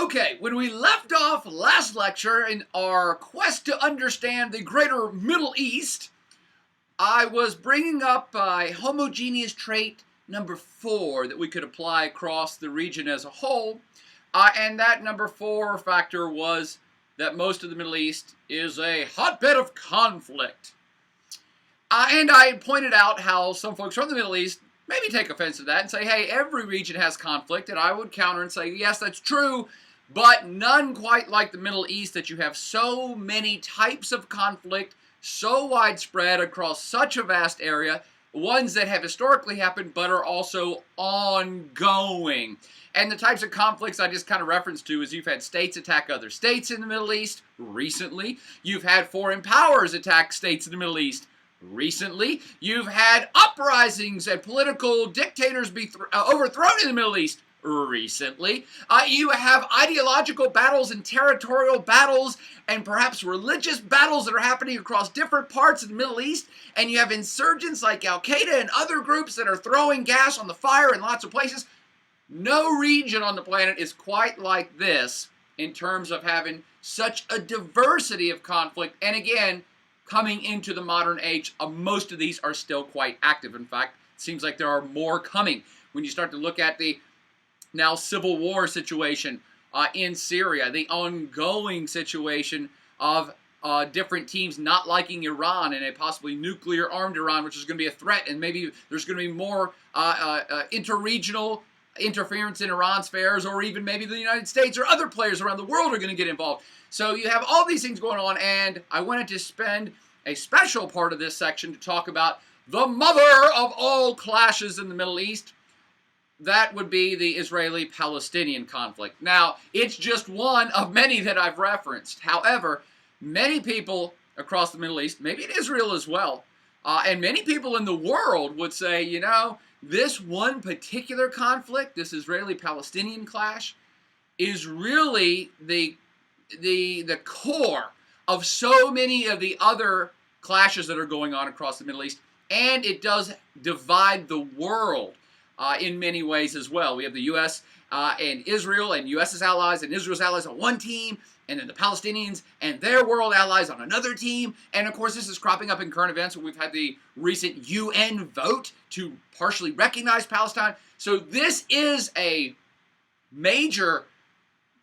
Okay, when we left off last lecture in our quest to understand the greater Middle East, I was bringing up homogeneous trait number 4 that we could apply across the region as a whole, and that number 4 factor was that most of the Middle East is a hotbed of conflict. And I pointed out how some folks from the Middle East maybe take offense to that and say, hey, every region has conflict, and I would counter and say, yes, that's true, but none quite like the Middle East, that you have so many types of conflict, so widespread across such a vast area, ones that have historically happened but are also ongoing. And the types of conflicts I just kind of referenced to is you've had states attack other states in the Middle East recently. You've had foreign powers attack states in the Middle East recently. You've had uprisings and political dictators be overthrown in the Middle East recently. You have ideological battles and territorial battles and perhaps religious battles that are happening across different parts of the Middle East. And you have insurgents like Al-Qaeda and other groups that are throwing gas on the fire in lots of places. No region on the planet is quite like this in terms of having such a diversity of conflict. And again, coming into the modern age, most of these are still quite active. In fact, it seems like there are more coming. When you start to look at the now civil war situation in Syria, the ongoing situation of different teams not liking Iran and a possibly nuclear-armed Iran, which is going to be a threat, and maybe there's going to be more interregional interference in Iran's affairs, or even maybe the United States or other players around the world are going to get involved. So you have all these things going on, and I wanted to spend a special part of this section to talk about the mother of all clashes in the Middle East. That would be the Israeli-Palestinian conflict. Now, it's just one of many that I've referenced. However, many people across the Middle East, maybe in Israel as well, and many people in the world would say, you know, this one particular conflict, this Israeli-Palestinian clash, is really the core of so many of the other clashes that are going on across the Middle East, and it does divide the world in many ways as well. We have the U.S. And Israel and U.S.'s allies and Israel's allies on one team, and then the Palestinians and their world allies on another team. And of course, this is cropping up in current events. We've had the recent UN vote to partially recognize Palestine. So this is a major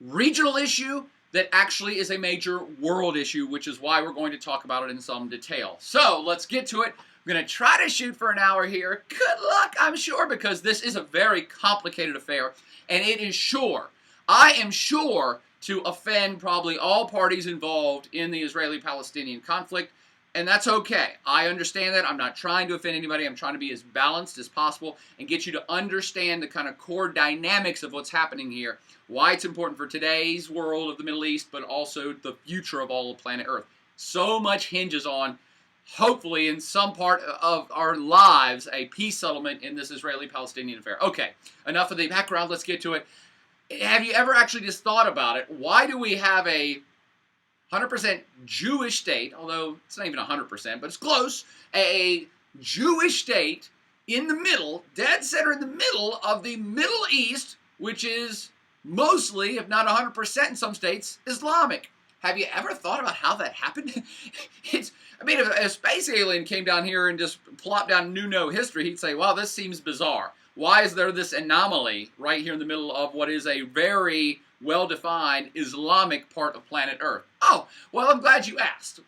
regional issue that actually is a major world issue, which is why we're going to talk about it in some detail. So let's get to it. I'm going to try to shoot for an hour here. Good luck, I'm sure, because this is a very complicated affair, and it is sure, I am sure, to offend probably all parties involved in the Israeli-Palestinian conflict, and that's okay. I understand that. I'm not trying to offend anybody. I'm trying to be as balanced as possible and get you to understand the kind of core dynamics of what's happening here, why it's important for today's world of the Middle East, but also the future of all of planet Earth. So much hinges on, hopefully in some part of our lives, a peace settlement in this Israeli-Palestinian affair. Okay, enough of the background. Let's get to it. Have you ever actually just thought about it? Why do we have a 100% Jewish state, although it's not even 100%, but it's close, a Jewish state in the middle, dead center in the middle of the Middle East, which is mostly, if not 100% in some states, Islamic? Have you ever thought about how that happened? If a space alien came down here and just plopped down no history, he'd say, well, this seems bizarre. Why is there this anomaly right here in the middle of what is a very well-defined Islamic part of planet Earth? Oh, well, I'm glad you asked.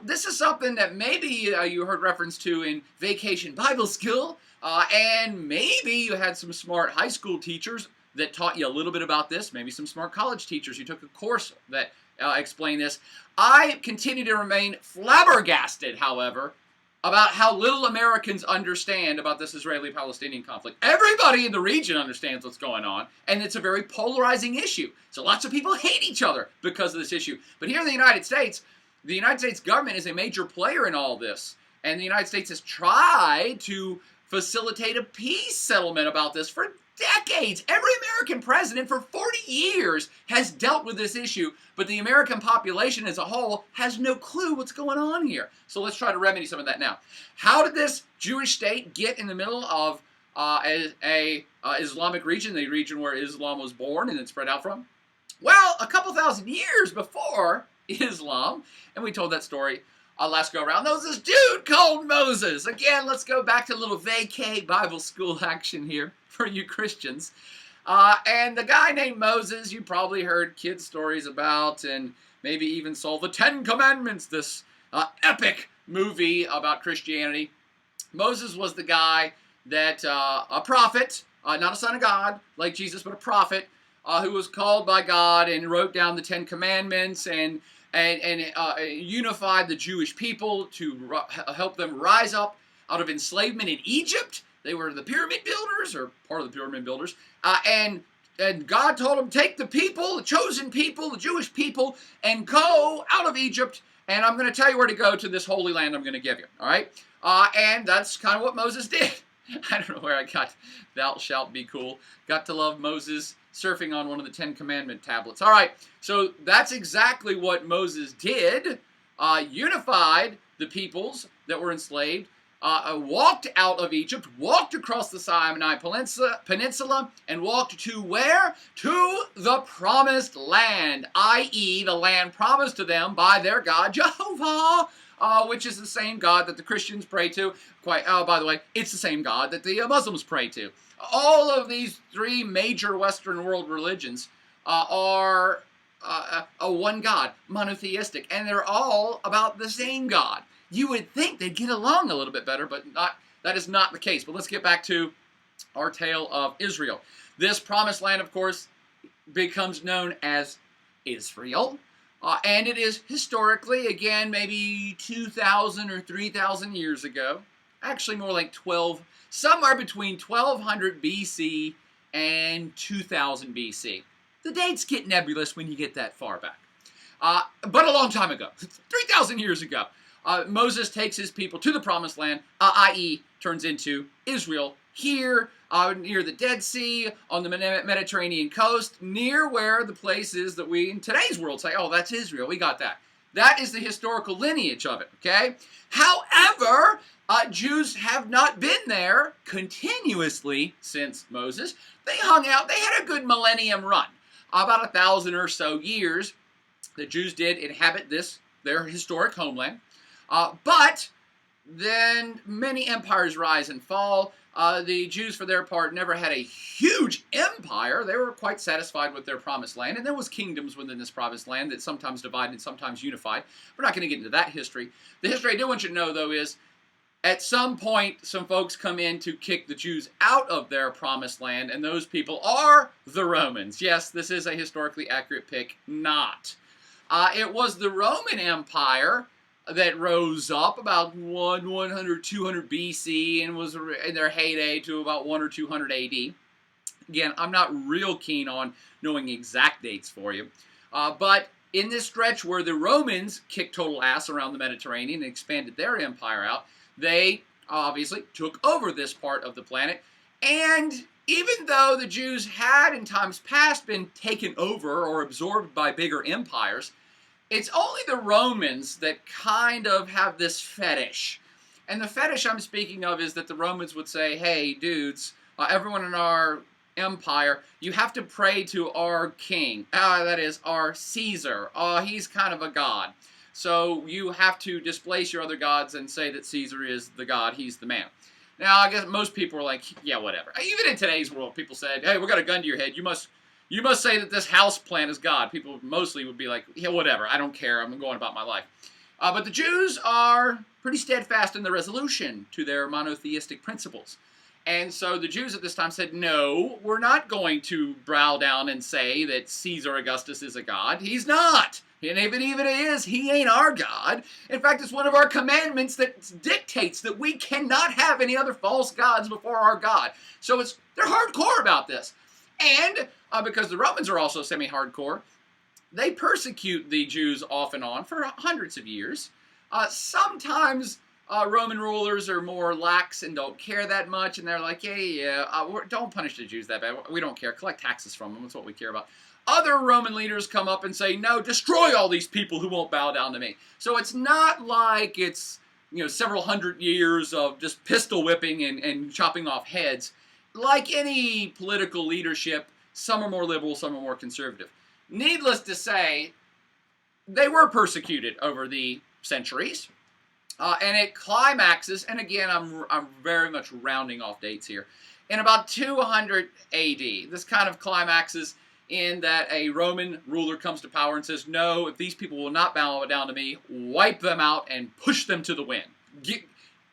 This is something that maybe you heard reference to in Vacation Bible School, and maybe you had some smart high school teachers that taught you a little bit about this, maybe some smart college teachers who took a course that explained this. I continue to remain flabbergasted, however, about how little Americans understand about this Israeli-Palestinian conflict. Everybody in the region understands what's going on, and it's a very polarizing issue. So lots of people hate each other because of this issue. But here in the United States government is a major player in all this, and the United States has tried to facilitate a peace settlement about this for decades. Every American president for 40 years has dealt with this issue, but the American population as a whole has no clue what's going on here. So let's try to remedy some of that now. How did this Jewish state get in the middle of a Islamic region, the region where Islam was born and then spread out from? Well, a couple thousand years before Islam, and we told that story last go around, there was this dude called Moses. Again, let's go back to a little vacay Bible school action here for you Christians. And the guy named Moses, you probably heard kids' stories about, and maybe even saw the Ten Commandments, this epic movie about Christianity. Moses was the guy that, a prophet, not a son of God like Jesus, but a prophet, who was called by God and wrote down the Ten Commandments and unified the Jewish people to help them rise up out of enslavement in Egypt. They were the pyramid builders, or part of the pyramid builders, and God told them, take the people, the chosen people, the Jewish people, and go out of Egypt, and I'm going to tell you where to go to this holy land I'm going to give you, all right? And that's kind of what Moses did. I don't know where I got thou shalt be cool. Got to love Moses surfing on one of the Ten Commandment tablets. All right, so that's exactly what Moses did. Unified the peoples that were enslaved, walked out of Egypt, walked across the Sinai Peninsula, and walked to where? To the Promised Land, i.e. the land promised to them by their God, Jehovah, which is the same God that the Christians pray to. By the way, it's the same God that the Muslims pray to. All of these three major Western world religions are a one God, monotheistic, and they're all about the same God. You would think they'd get along a little bit better, but that is not the case. But let's get back to our tale of Israel. This promised land, of course, becomes known as Israel. And it is historically, again, maybe 2,000 or 3,000 years ago. Actually, more like somewhere between 1200 BC and 2000 BC. The dates get nebulous when you get that far back. But a long time ago, 3,000 years ago, Moses takes his people to the Promised Land, i.e. turns into Israel, here near the Dead Sea, on the Mediterranean coast, near where the place is that we in today's world say, oh, that's Israel, we got that. That is the historical lineage of it, okay? However, Jews have not been there continuously since Moses. They hung out, they had a good millennium run. About 1,000 or so years, the Jews did inhabit their historic homeland. But then many empires rise and fall. The Jews, for their part, never had a huge empire. They were quite satisfied with their promised land. And there was kingdoms within this promised land that sometimes divided and sometimes unified. We're not going to get into that history. The history I do want you to know, though, is at some point, some folks come in to kick the Jews out of their promised land, and those people are the Romans. Yes, this is a historically accurate pick. Not. It was the Roman Empire that rose up about 100, 200 BC and was in their heyday to about 1 or 200 AD. Again, I'm not real keen on knowing exact dates for you. But in this stretch where the Romans kicked total ass around the Mediterranean and expanded their empire out, they obviously took over this part of the planet. And even though the Jews had in times past been taken over or absorbed by bigger empires, it's only the Romans that kind of have this fetish. And the fetish I'm speaking of is that the Romans would say, hey, dudes, everyone in our empire, you have to pray to our king. That is, our Caesar. He's kind of a god. So you have to displace your other gods and say that Caesar is the god, he's the man. Now, I guess most people are like, yeah, whatever. Even in today's world, people said, hey, we got a gun to your head. You must say that this house plant is God. People mostly would be like, yeah, whatever. I don't care. I'm going about my life. But the Jews are pretty steadfast in their resolution to their monotheistic principles. And so the Jews at this time said, no, we're not going to bow down and say that Caesar Augustus is a god. He's not. And even if it is, he ain't our God. In fact, it's one of our commandments that dictates that we cannot have any other false gods before our God. So they're hardcore about this. And because the Romans are also semi-hardcore, they persecute the Jews off and on for hundreds of years. Sometimes Roman rulers are more lax and don't care that much, and they're like, don't punish the Jews that bad. We don't care. Collect taxes from them. That's what we care about. Other Roman leaders come up and say, no, destroy all these people who won't bow down to me. So it's not like it's several hundred years of just pistol whipping and chopping off heads. Like any political leadership, some are more liberal, some are more conservative. Needless to say, they were persecuted over the centuries. And it climaxes, and again, I'm very much rounding off dates here, in about 200 AD. This kind of climaxes in that a Roman ruler comes to power and says, no, if these people will not bow down to me, wipe them out and push them to the wind.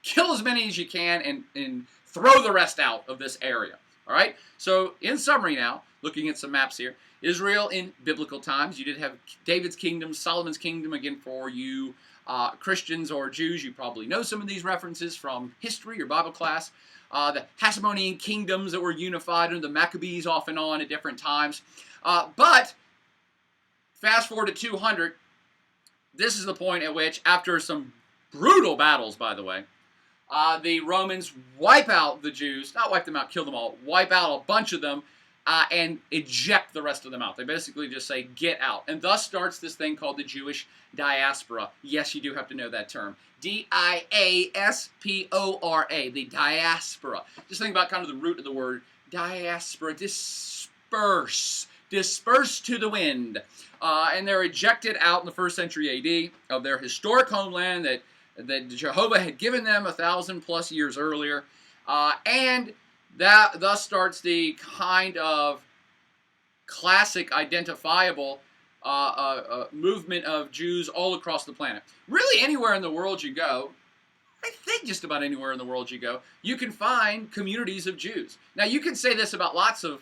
Kill as many as you can and throw the rest out of this area. All right? So, in summary now, looking at some maps here, Israel in biblical times, you did have David's kingdom, Solomon's kingdom, again, for you Christians or Jews, you probably know some of these references from history or Bible class. The Hasmonean kingdoms that were unified under the Maccabees off and on at different times. But fast forward to 200, this is the point at which, after some brutal battles, by the way, the Romans wipe out the Jews, not wipe them out, kill them all, wipe out a bunch of them, and eject the rest of them out. They basically just say, get out. And thus starts this thing called the Jewish Diaspora. Yes, you do have to know that term. D-I-A-S-P-O-R-A, the Diaspora. Just think about kind of the root of the word diaspora, disperse to the wind. And they're ejected out in the 1st century AD of their historic homeland that Jehovah had given them 1,000+ years earlier. And that thus starts the kind of classic identifiable movement of Jews all across the planet. Really, anywhere in the world you go, I think just about anywhere in the world you go, you can find communities of Jews. Now, you can say this about lots of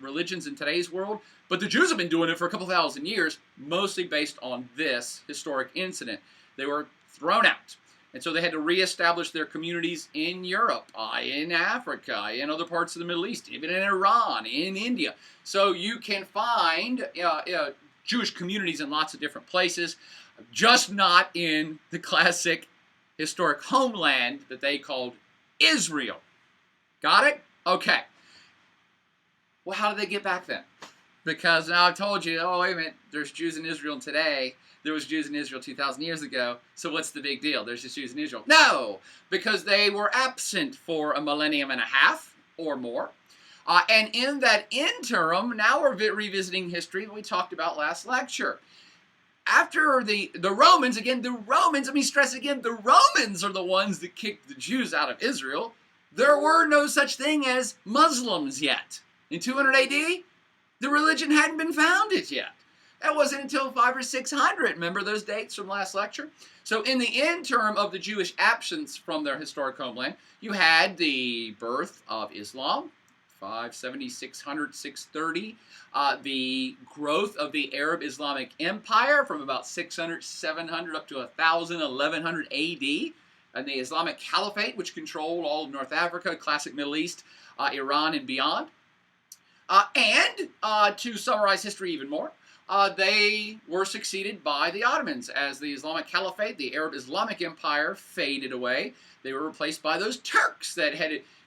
religions in today's world, but the Jews have been doing it for a couple thousand years, mostly based on this historic incident. They were thrown out. And so they had to reestablish their communities in Europe, in Africa, in other parts of the Middle East, even in Iran, in India. So you can find Jewish communities in lots of different places, just not in the classic historic homeland that they called Israel. Got it? Okay. Well, how did they get back then? Because now I've told you, oh, wait a minute, there's Jews in Israel today. There was Jews in Israel 2,000 years ago, so what's the big deal? There's just Jews in Israel. No, because they were absent for a millennium and a half or more. And in that interim, now we're revisiting history that we talked about last lecture. After the Romans, again, let me stress again, the Romans are the ones that kicked the Jews out of Israel. There were no such thing as Muslims yet. In 200 AD, the religion hadn't been founded yet. That wasn't until 500 or 600. Remember those dates from last lecture? So in the interim of the Jewish absence from their historic homeland, you had the birth of Islam, 570, 600, 630. The growth of the Arab Islamic Empire from about 600, 700 up to 1,000, 1100 AD. And the Islamic Caliphate, which controlled all of North Africa, classic Middle East, Iran, and beyond. And to summarize history even more, they were succeeded by the Ottomans as the Islamic Caliphate, the Arab Islamic Empire, faded away. They were replaced by those Turks that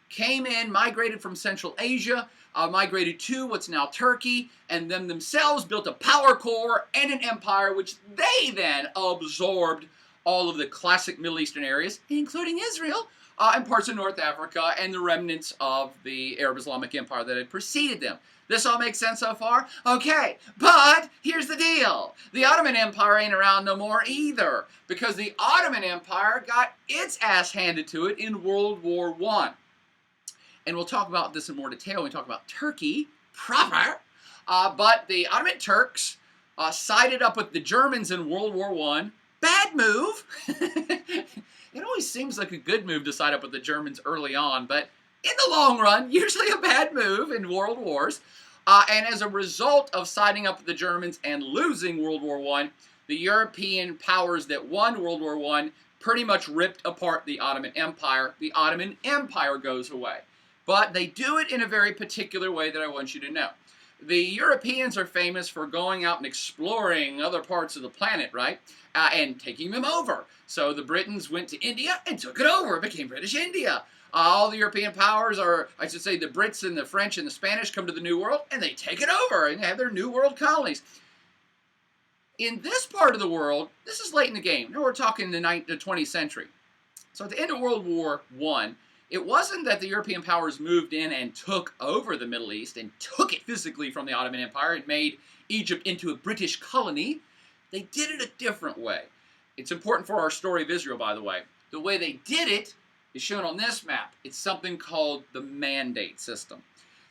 came in, migrated from Central Asia, migrated to what's now Turkey, and themselves built a power core and an empire, which they then absorbed all of the classic Middle Eastern areas, including Israel, and parts of North Africa, and the remnants of the Arab Islamic Empire that had preceded them. This all makes sense so far? Okay, but here's the deal. The Ottoman Empire ain't around no more either, because the Ottoman Empire got its ass handed to it in World War I. And we'll talk about this in more detail when we talk about Turkey proper. But the Ottoman Turks sided up with the Germans in World War I. Bad move. It always seems like a good move to side up with the Germans early on, but in the long run, usually a bad move in world wars. And as a result of siding up with the Germans and losing World War I, the European powers that won World War I pretty much ripped apart the Ottoman Empire. The Ottoman Empire goes away. But they do it in a very particular way that I want you to know. The Europeans are famous for going out and exploring other parts of the planet, right? And taking them over. So the Britons went to India and took it over. It became British India. All the European powers, or I should say the Brits and the French and the Spanish, come to the New World and they take it over and have their New World colonies. In this part of the world, this is late in the game. Now we're talking the 20th century. So at the end of World War I, it wasn't that the European powers moved in and took over the Middle East and took it physically from the Ottoman Empire and made Egypt into a British colony. They did it a different way. It's important for our story of Israel, by the way. The way they did it is shown on this map. It's something called the mandate system.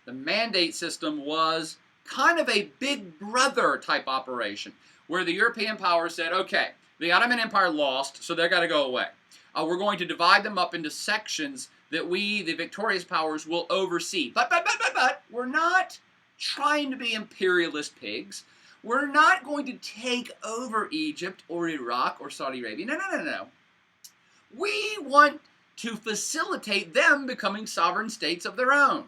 The mandate system was kind of a big brother type operation where the European powers said, okay, the Ottoman Empire lost, so they've got to go away. We're going to divide them up into sections that we, the victorious powers, will oversee. But, we're not trying to be imperialist pigs. We're not going to take over Egypt or Iraq or Saudi Arabia. No. We want to facilitate them becoming sovereign states of their own.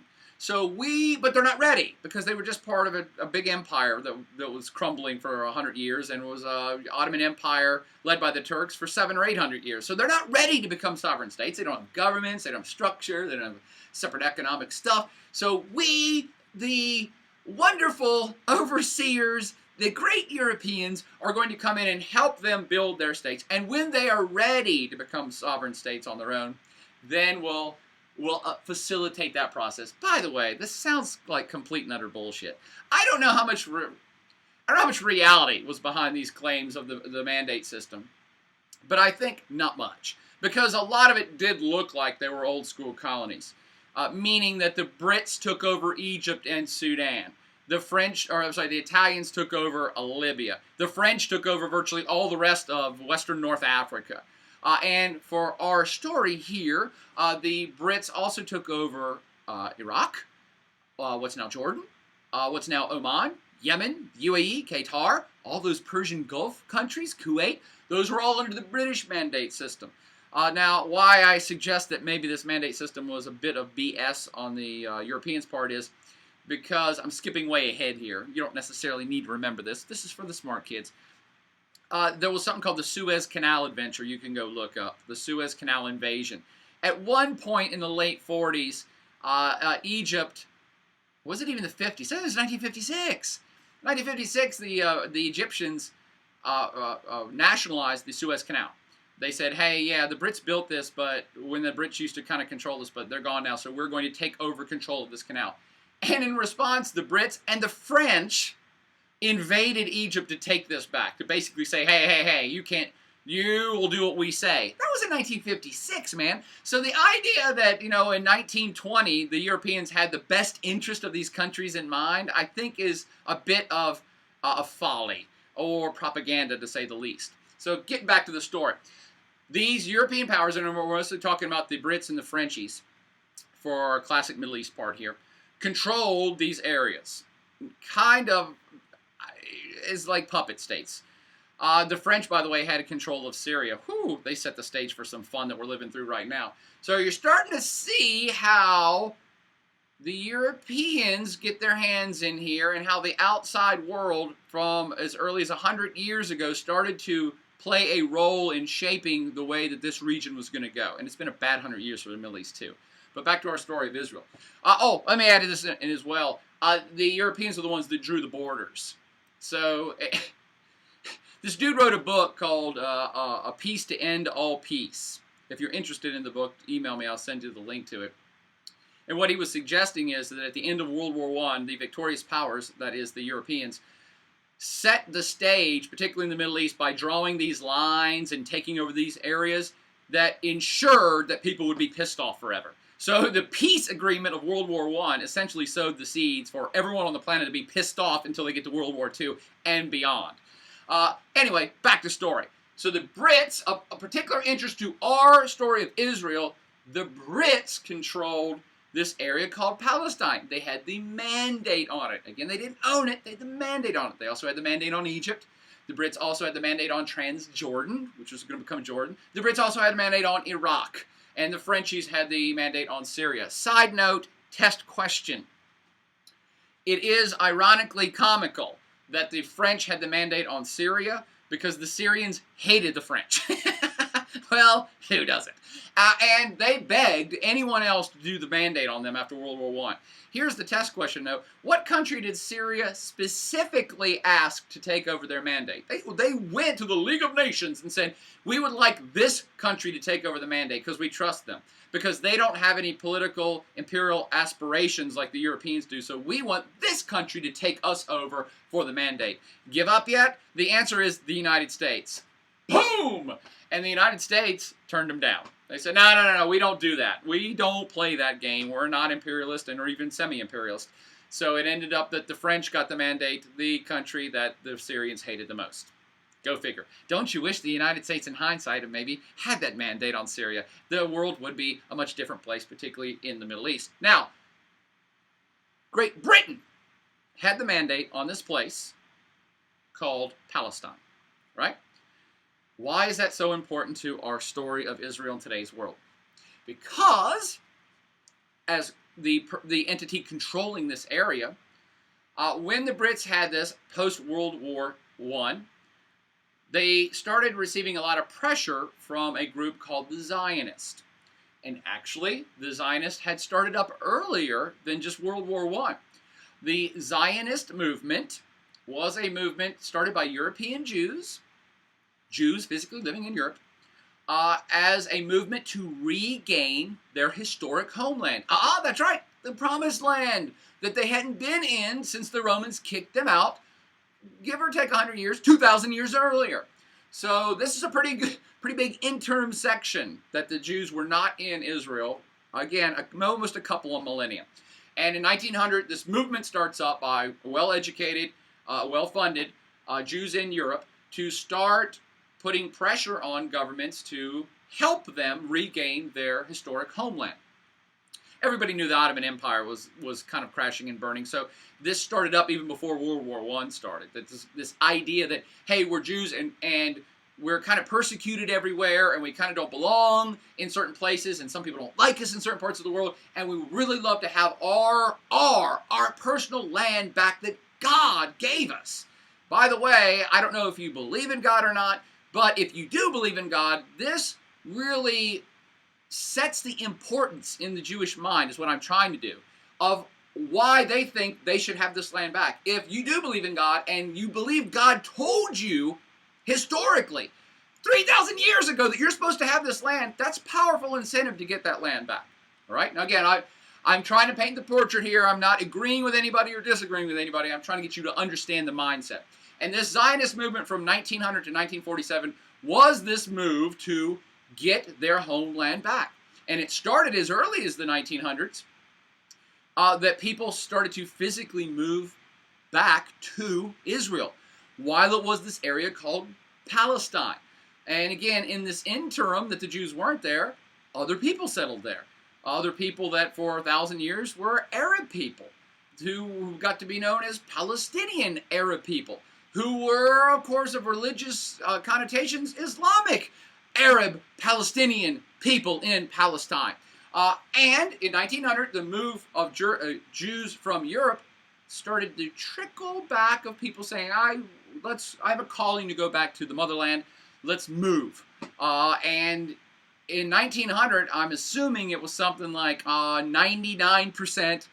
But they're not ready because they were just part of a big empire that was crumbling for 100 years and was the Ottoman Empire led by the Turks for 700 or 800 years. So they're not ready to become sovereign states. They don't have governments, they don't have structure, they don't have separate economic stuff. So we, the wonderful overseers, the great Europeans, are going to come in and help them build their states. And when they are ready to become sovereign states on their own, then we'll facilitate that process. By the way, this sounds like complete and utter bullshit. I don't know how much reality was behind these claims of the mandate system, but I think not much, because a lot of it did look like they were old school colonies, meaning that the Brits took over Egypt and Sudan. The Italians took over Libya. The French took over virtually all the rest of Western North Africa. And for our story here, the Brits also took over Iraq, what's now Jordan, what's now Oman, Yemen, UAE, Qatar, all those Persian Gulf countries, Kuwait. Those were all under the British mandate system. Now, why I suggest that maybe this mandate system was a bit of BS on the Europeans' part is because I'm skipping way ahead here. You don't necessarily need to remember this. This is for the smart kids. There was something called the Suez Canal Adventure. You can go look up the Suez Canal Invasion. At one point in the late 40s, Egypt, was it even the 50s? It was 1956. 1956, the Egyptians nationalized the Suez Canal. They said, hey, yeah, the Brits built this, but when the Brits used to kind of control this, but they're gone now, so we're going to take over control of this canal. And in response, the Brits and the French invaded Egypt to take this back, to basically say, hey, you will do what we say. That was in 1956, man. So the idea that, in 1920, the Europeans had the best interest of these countries in mind, I think is a bit of folly or propaganda, to say the least. So getting back to the story. These European powers, and we're mostly talking about the Brits and the Frenchies for our classic Middle East part here, controlled these areas. Kind of is like puppet states. The French, by the way, had control of Syria. Whew, they set the stage for some fun that we're living through right now. So you're starting to see how the Europeans get their hands in here and how the outside world from as early as 100 years ago started to play a role in shaping the way that this region was going to go. And it's been a bad 100 years for the Middle East too. But back to our story of Israel. Let me add this in as well. The Europeans are the ones that drew the borders. So this dude wrote a book called A Peace to End All Peace. If you're interested in the book, email me. I'll send you the link to it. And what he was suggesting is that at the end of World War I, the victorious powers, that is the Europeans, set the stage, particularly in the Middle East, by drawing these lines and taking over these areas that ensured that people would be pissed off forever. So the peace agreement of World War I essentially sowed the seeds for everyone on the planet to be pissed off until they get to World War II and beyond. Anyway, back to story. So the Brits, a particular interest to our story of Israel, the Brits controlled this area called Palestine. They had the mandate on it. Again, they didn't own it. They had the mandate on it. They also had the mandate on Egypt. The Brits also had the mandate on Transjordan, which was going to become Jordan. The Brits also had a mandate on Iraq. And the Frenchies had the mandate on Syria. Side note, test question. It is ironically comical that the French had the mandate on Syria because the Syrians hated the French. Well, who doesn't? And they begged anyone else to do the mandate on them after World War I. Here's the test question, though. What country did Syria specifically ask to take over their mandate? They went to the League of Nations and said, we would like this country to take over the mandate because we trust them. Because they don't have any political imperial aspirations like the Europeans do. So we want this country to take us over for the mandate. Give up yet? The answer is the United States. Boom! And the United States turned them down. They said, no, we don't do that. We don't play that game. We're not imperialist or even semi-imperialist. So it ended up that the French got the mandate, the country that the Syrians hated the most. Go figure. Don't you wish the United States, in hindsight, had maybe had that mandate on Syria? The world would be a much different place, particularly in the Middle East. Now, Great Britain had the mandate on this place called Palestine, right? Why is that so important to our story of Israel in today's world? Because, as the entity controlling this area, when the Brits had this post-World War I, they started receiving a lot of pressure from a group called the Zionists. And actually, the Zionists had started up earlier than just World War I. The Zionist movement was a movement started by European Jews physically living in Europe, as a movement to regain their historic homeland. That's right, the Promised Land that they hadn't been in since the Romans kicked them out, give or take 100 years, 2,000 years earlier. So this is a pretty big interim section that the Jews were not in Israel, again, almost a couple of millennia. And in 1900, this movement starts up by well-educated, well-funded Jews in Europe to start putting pressure on governments to help them regain their historic homeland. Everybody knew the Ottoman Empire was kind of crashing and burning, so this started up even before World War I started. That this idea that, hey, we're Jews and we're kind of persecuted everywhere, and we kind of don't belong in certain places, and some people don't like us in certain parts of the world, and we would really love to have our personal land back that God gave us. By the way, I don't know if you believe in God or not, but if you do believe in God, this really sets the importance in the Jewish mind, is what I'm trying to do, of why they think they should have this land back. If you do believe in God, and you believe God told you historically 3,000 years ago that you're supposed to have this land, that's powerful incentive to get that land back. All right? Now again, I'm trying to paint the portrait here. I'm not agreeing with anybody or disagreeing with anybody. I'm trying to get you to understand the mindset. And this Zionist movement from 1900 to 1947 was this move to get their homeland back. And it started as early as the 1900s, that people started to physically move back to Israel, while it was this area called Palestine. And again, in this interim that the Jews weren't there, other people settled there. Other people that for 1,000 years were Arab people, who got to be known as Palestinian Arab people, who were, of course, of religious connotations, Islamic Arab Palestinian people in Palestine. And in 1900, the move of Jews from Europe started to trickle back of people saying, I have a calling to go back to the motherland, let's move. And in 1900, I'm assuming it was something like 99%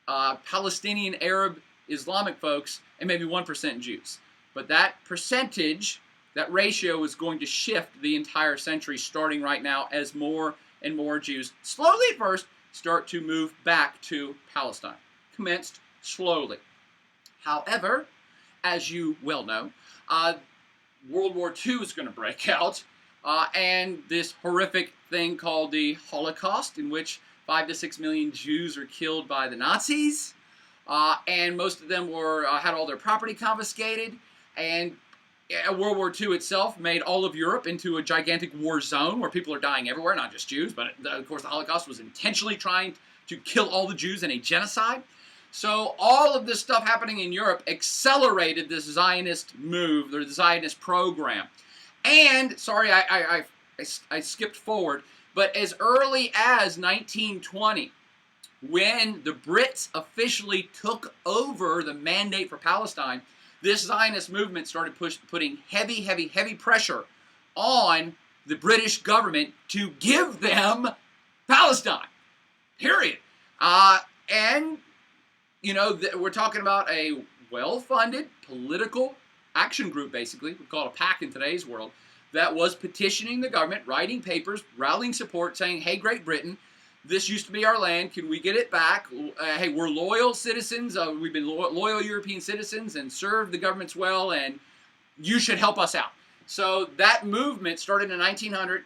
Palestinian Arab Islamic folks, and maybe 1% Jews. But that percentage, that ratio is going to shift the entire century, starting right now, as more and more Jews, slowly at first, start to move back to Palestine. Commenced slowly. However, as you well know, World War II is going to break out, and this horrific thing called the Holocaust, in which 5 to 6 million Jews were killed by the Nazis. And most of them had all their property confiscated, and World War II itself made all of Europe into a gigantic war zone where people are dying everywhere, not just Jews, but of course the Holocaust was intentionally trying to kill all the Jews in a genocide. So all of this stuff happening in Europe accelerated this Zionist move, or the Zionist program. And, sorry, I skipped forward, but as early as 1920, when the Brits officially took over the mandate for Palestine, this Zionist movement started putting heavy pressure on the British government to give them Palestine, period. And, you know, we're talking about a well-funded political action group, basically. We call it a PAC in today's world, that was petitioning the government, writing papers, rallying support, saying, hey, Great Britain, this used to be our land. Can we get it back? Hey, we're loyal citizens. We've been loyal European citizens and served the governments well, and you should help us out. So that movement started in 1900.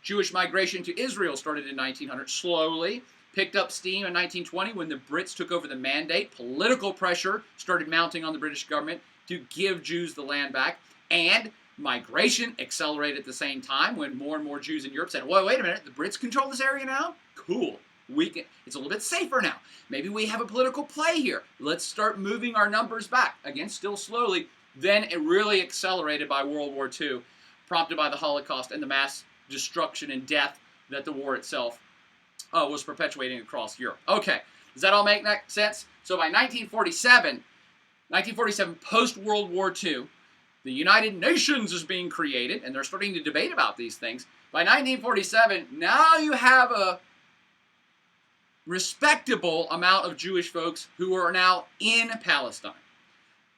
Jewish migration to Israel started in 1900, slowly. Picked up steam in 1920 when the Brits took over the mandate. Political pressure started mounting on the British government to give Jews the land back. And migration accelerated at the same time when more and more Jews in Europe said, well, wait a minute, the Brits control this area now? Cool. It's a little bit safer now. Maybe we have a political play here. Let's start moving our numbers back. Again, still slowly. Then it really accelerated by World War II, prompted by the Holocaust and the mass destruction and death that the war itself was perpetuating across Europe. Okay, does that all make sense? So by 1947, post-World War II, the United Nations is being created, and they're starting to debate about these things. By 1947, now you have a respectable amount of Jewish folks who are now in Palestine.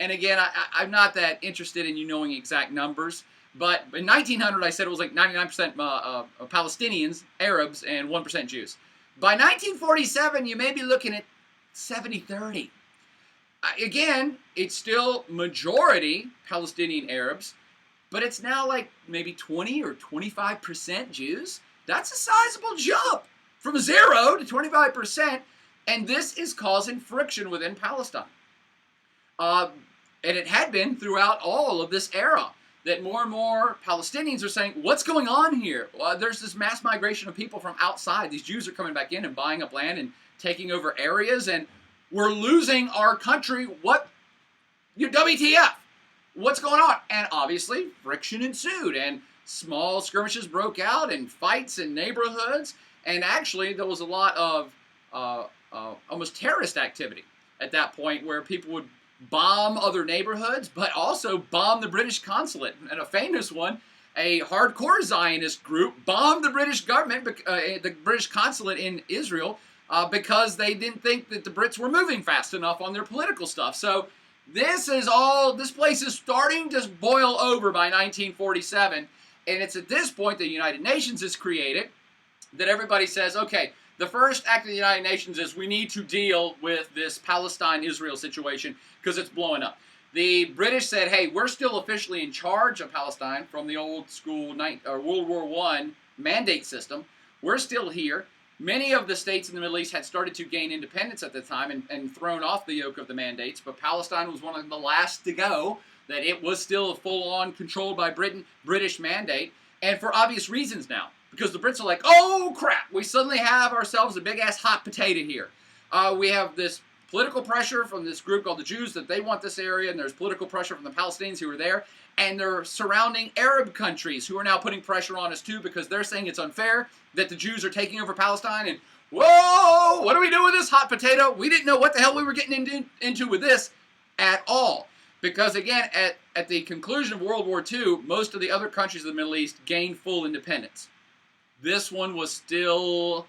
And again, I'm not that interested in you knowing exact numbers, but in 1900, I said it was like 99% Palestinians, Arabs, and 1% Jews. By 1947, you may be looking at 70-30. Again, it's still majority Palestinian Arabs, but it's now like maybe 20 or 25% Jews. That's a sizable jump from 0 to 25%, and this is causing friction within Palestine. And it had been throughout all of this era that more and more Palestinians are saying, what's going on here? There's this mass migration of people from outside. These Jews are coming back in and buying up land and taking over areas, and we're losing our country. WTF? What's going on? And obviously, friction ensued, and small skirmishes broke out, and fights in neighborhoods, and actually there was a lot of almost terrorist activity at that point where people would bomb other neighborhoods, but also bomb the British consulate. And a famous one, a hardcore Zionist group bombed the British government, the British consulate in Israel, because they didn't think that the Brits were moving fast enough on their political stuff. So this place is starting to boil over by 1947, and it's at this point the United Nations is created that everybody says, okay, the first act of the United Nations is we need to deal with this Palestine-Israel situation because it's blowing up. The British said, hey, we're still officially in charge of Palestine from the old school World War I mandate system. We're still here. Many of the states in the Middle East had started to gain independence at the time and thrown off the yoke of the mandates, but Palestine was one of the last to go, that it was still full-on controlled by British mandate, and for obvious reasons now. Because the Brits are like, oh crap, we suddenly have ourselves a big-ass hot potato here. We have this political pressure from this group called the Jews that they want this area, and there's political pressure from the Palestinians who are there, and they're surrounding Arab countries who are now putting pressure on us too because they're saying it's unfair that the Jews are taking over Palestine, and whoa, what do we do with this hot potato? We didn't know what the hell we were getting into with this at all. Because again, at the conclusion of World War II, most of the other countries of the Middle East gained full independence. This one was still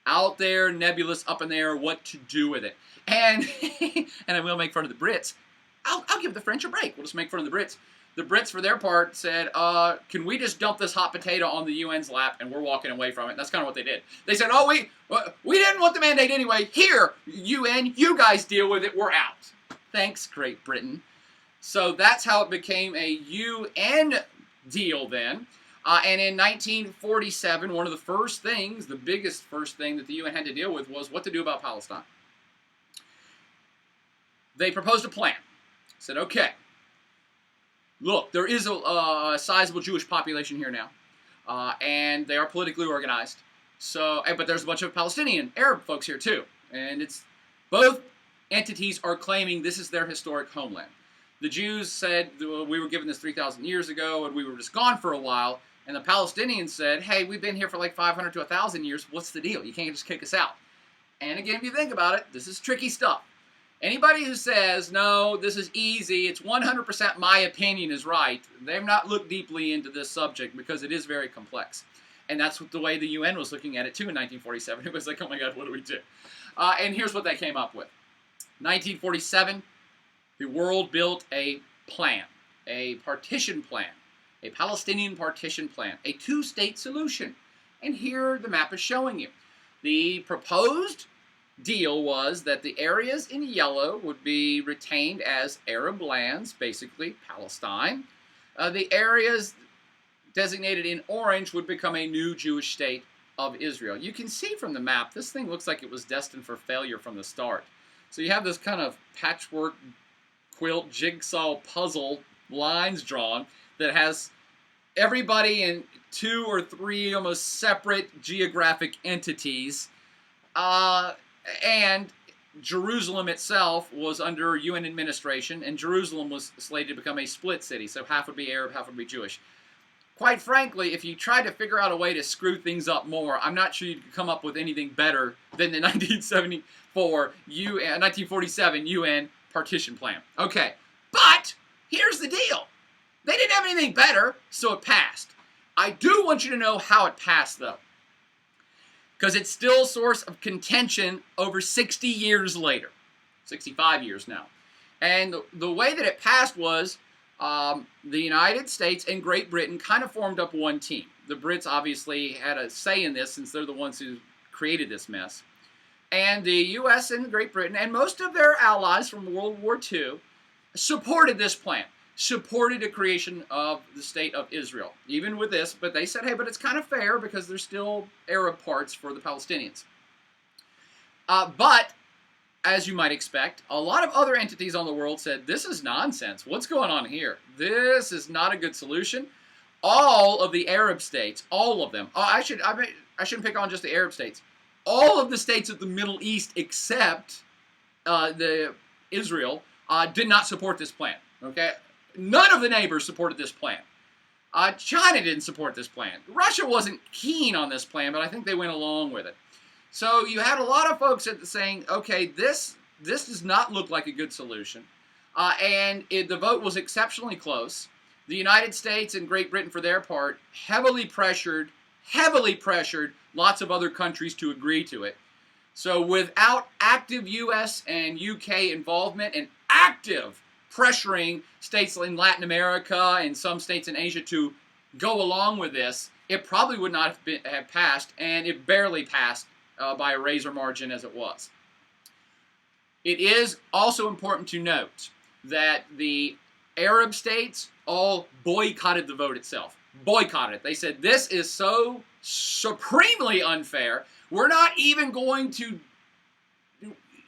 out there, nebulous, up in the air, what to do with it. And and I will make fun of the Brits. I'll give the French a break. We'll just make fun of the Brits. The Brits, for their part, said, can we just dump this hot potato on the UN's lap, and we're walking away from it. And that's kind of what they did. They said, oh, we didn't want the mandate anyway. Here, UN, you guys deal with it. We're out. Thanks, Great Britain. So that's how it became a UN deal then. And in 1947, one of the first things, the biggest first thing that the UN had to deal with was what to do about Palestine. They proposed a plan. Said, okay, look, there is a sizable Jewish population here now, and they are politically organized. So, but there's a bunch of Palestinian, Arab folks here too, and it's both entities are claiming this is their historic homeland. The Jews said we were given this 3,000 years ago, and we were just gone for a while. And the Palestinians said, hey, we've been here for like 500 to 1,000 years. What's the deal? You can't just kick us out. And again, if you think about it, this is tricky stuff. Anybody who says, no, this is easy, it's 100% my opinion is right, they've not looked deeply into this subject because it is very complex. And that's the way the UN was looking at it too in 1947. It was like, oh my God, what do we do? And here's what they came up with. 1947, the world built a plan, a partition plan, a Palestinian partition plan, a two-state solution. And here the map is showing you. The proposed deal was that the areas in yellow would be retained as Arab lands, basically Palestine. The areas designated in orange would become a new Jewish state of Israel. You can see from the map, this thing looks like it was destined for failure from the start. So you have this kind of patchwork quilt jigsaw puzzle lines drawn that has everybody in 2 or 3 almost separate geographic entities. And Jerusalem itself was under UN administration, and Jerusalem was slated to become a split city, so half would be Arab, half would be Jewish. Quite frankly, if you tried to figure out a way to screw things up more, I'm not sure you could come up with anything better than the 1947 UN Partition Plan. Okay, but here's the deal. They didn't have anything better, so it passed. I do want you to know how it passed, though, because it's still a source of contention over 60 years later, 65 years now. And the way that it passed was the United States and Great Britain kind of formed up one team. The Brits obviously had a say in this since they're the ones who created this mess. And the U.S. and Great Britain and most of their allies from World War II supported this plan, supported the creation of the state of Israel, even with this, but they said, hey, but it's kind of fair because there's still Arab parts for the Palestinians. But, as you might expect, a lot of other entities on the world said, this is nonsense. What's going on here? This is not a good solution. All of the Arab states, all of them, I shouldn't pick on just the Arab states, all of the states of the Middle East except Israel did not support this plan, okay? None of the neighbors supported this plan. China didn't support this plan. Russia wasn't keen on this plan, but I think they went along with it. So you had a lot of folks saying, okay, this does not look like a good solution. The vote was exceptionally close. The United States and Great Britain, for their part, heavily pressured lots of other countries to agree to it. So without active U.S. and U.K. involvement and active pressuring states in Latin America and some states in Asia to go along with this, it probably would not have passed, and it barely passed by a razor margin as it was. It is also important to note that the Arab states all boycotted the vote itself. Boycotted it. They said, this is so supremely unfair, we're not even going to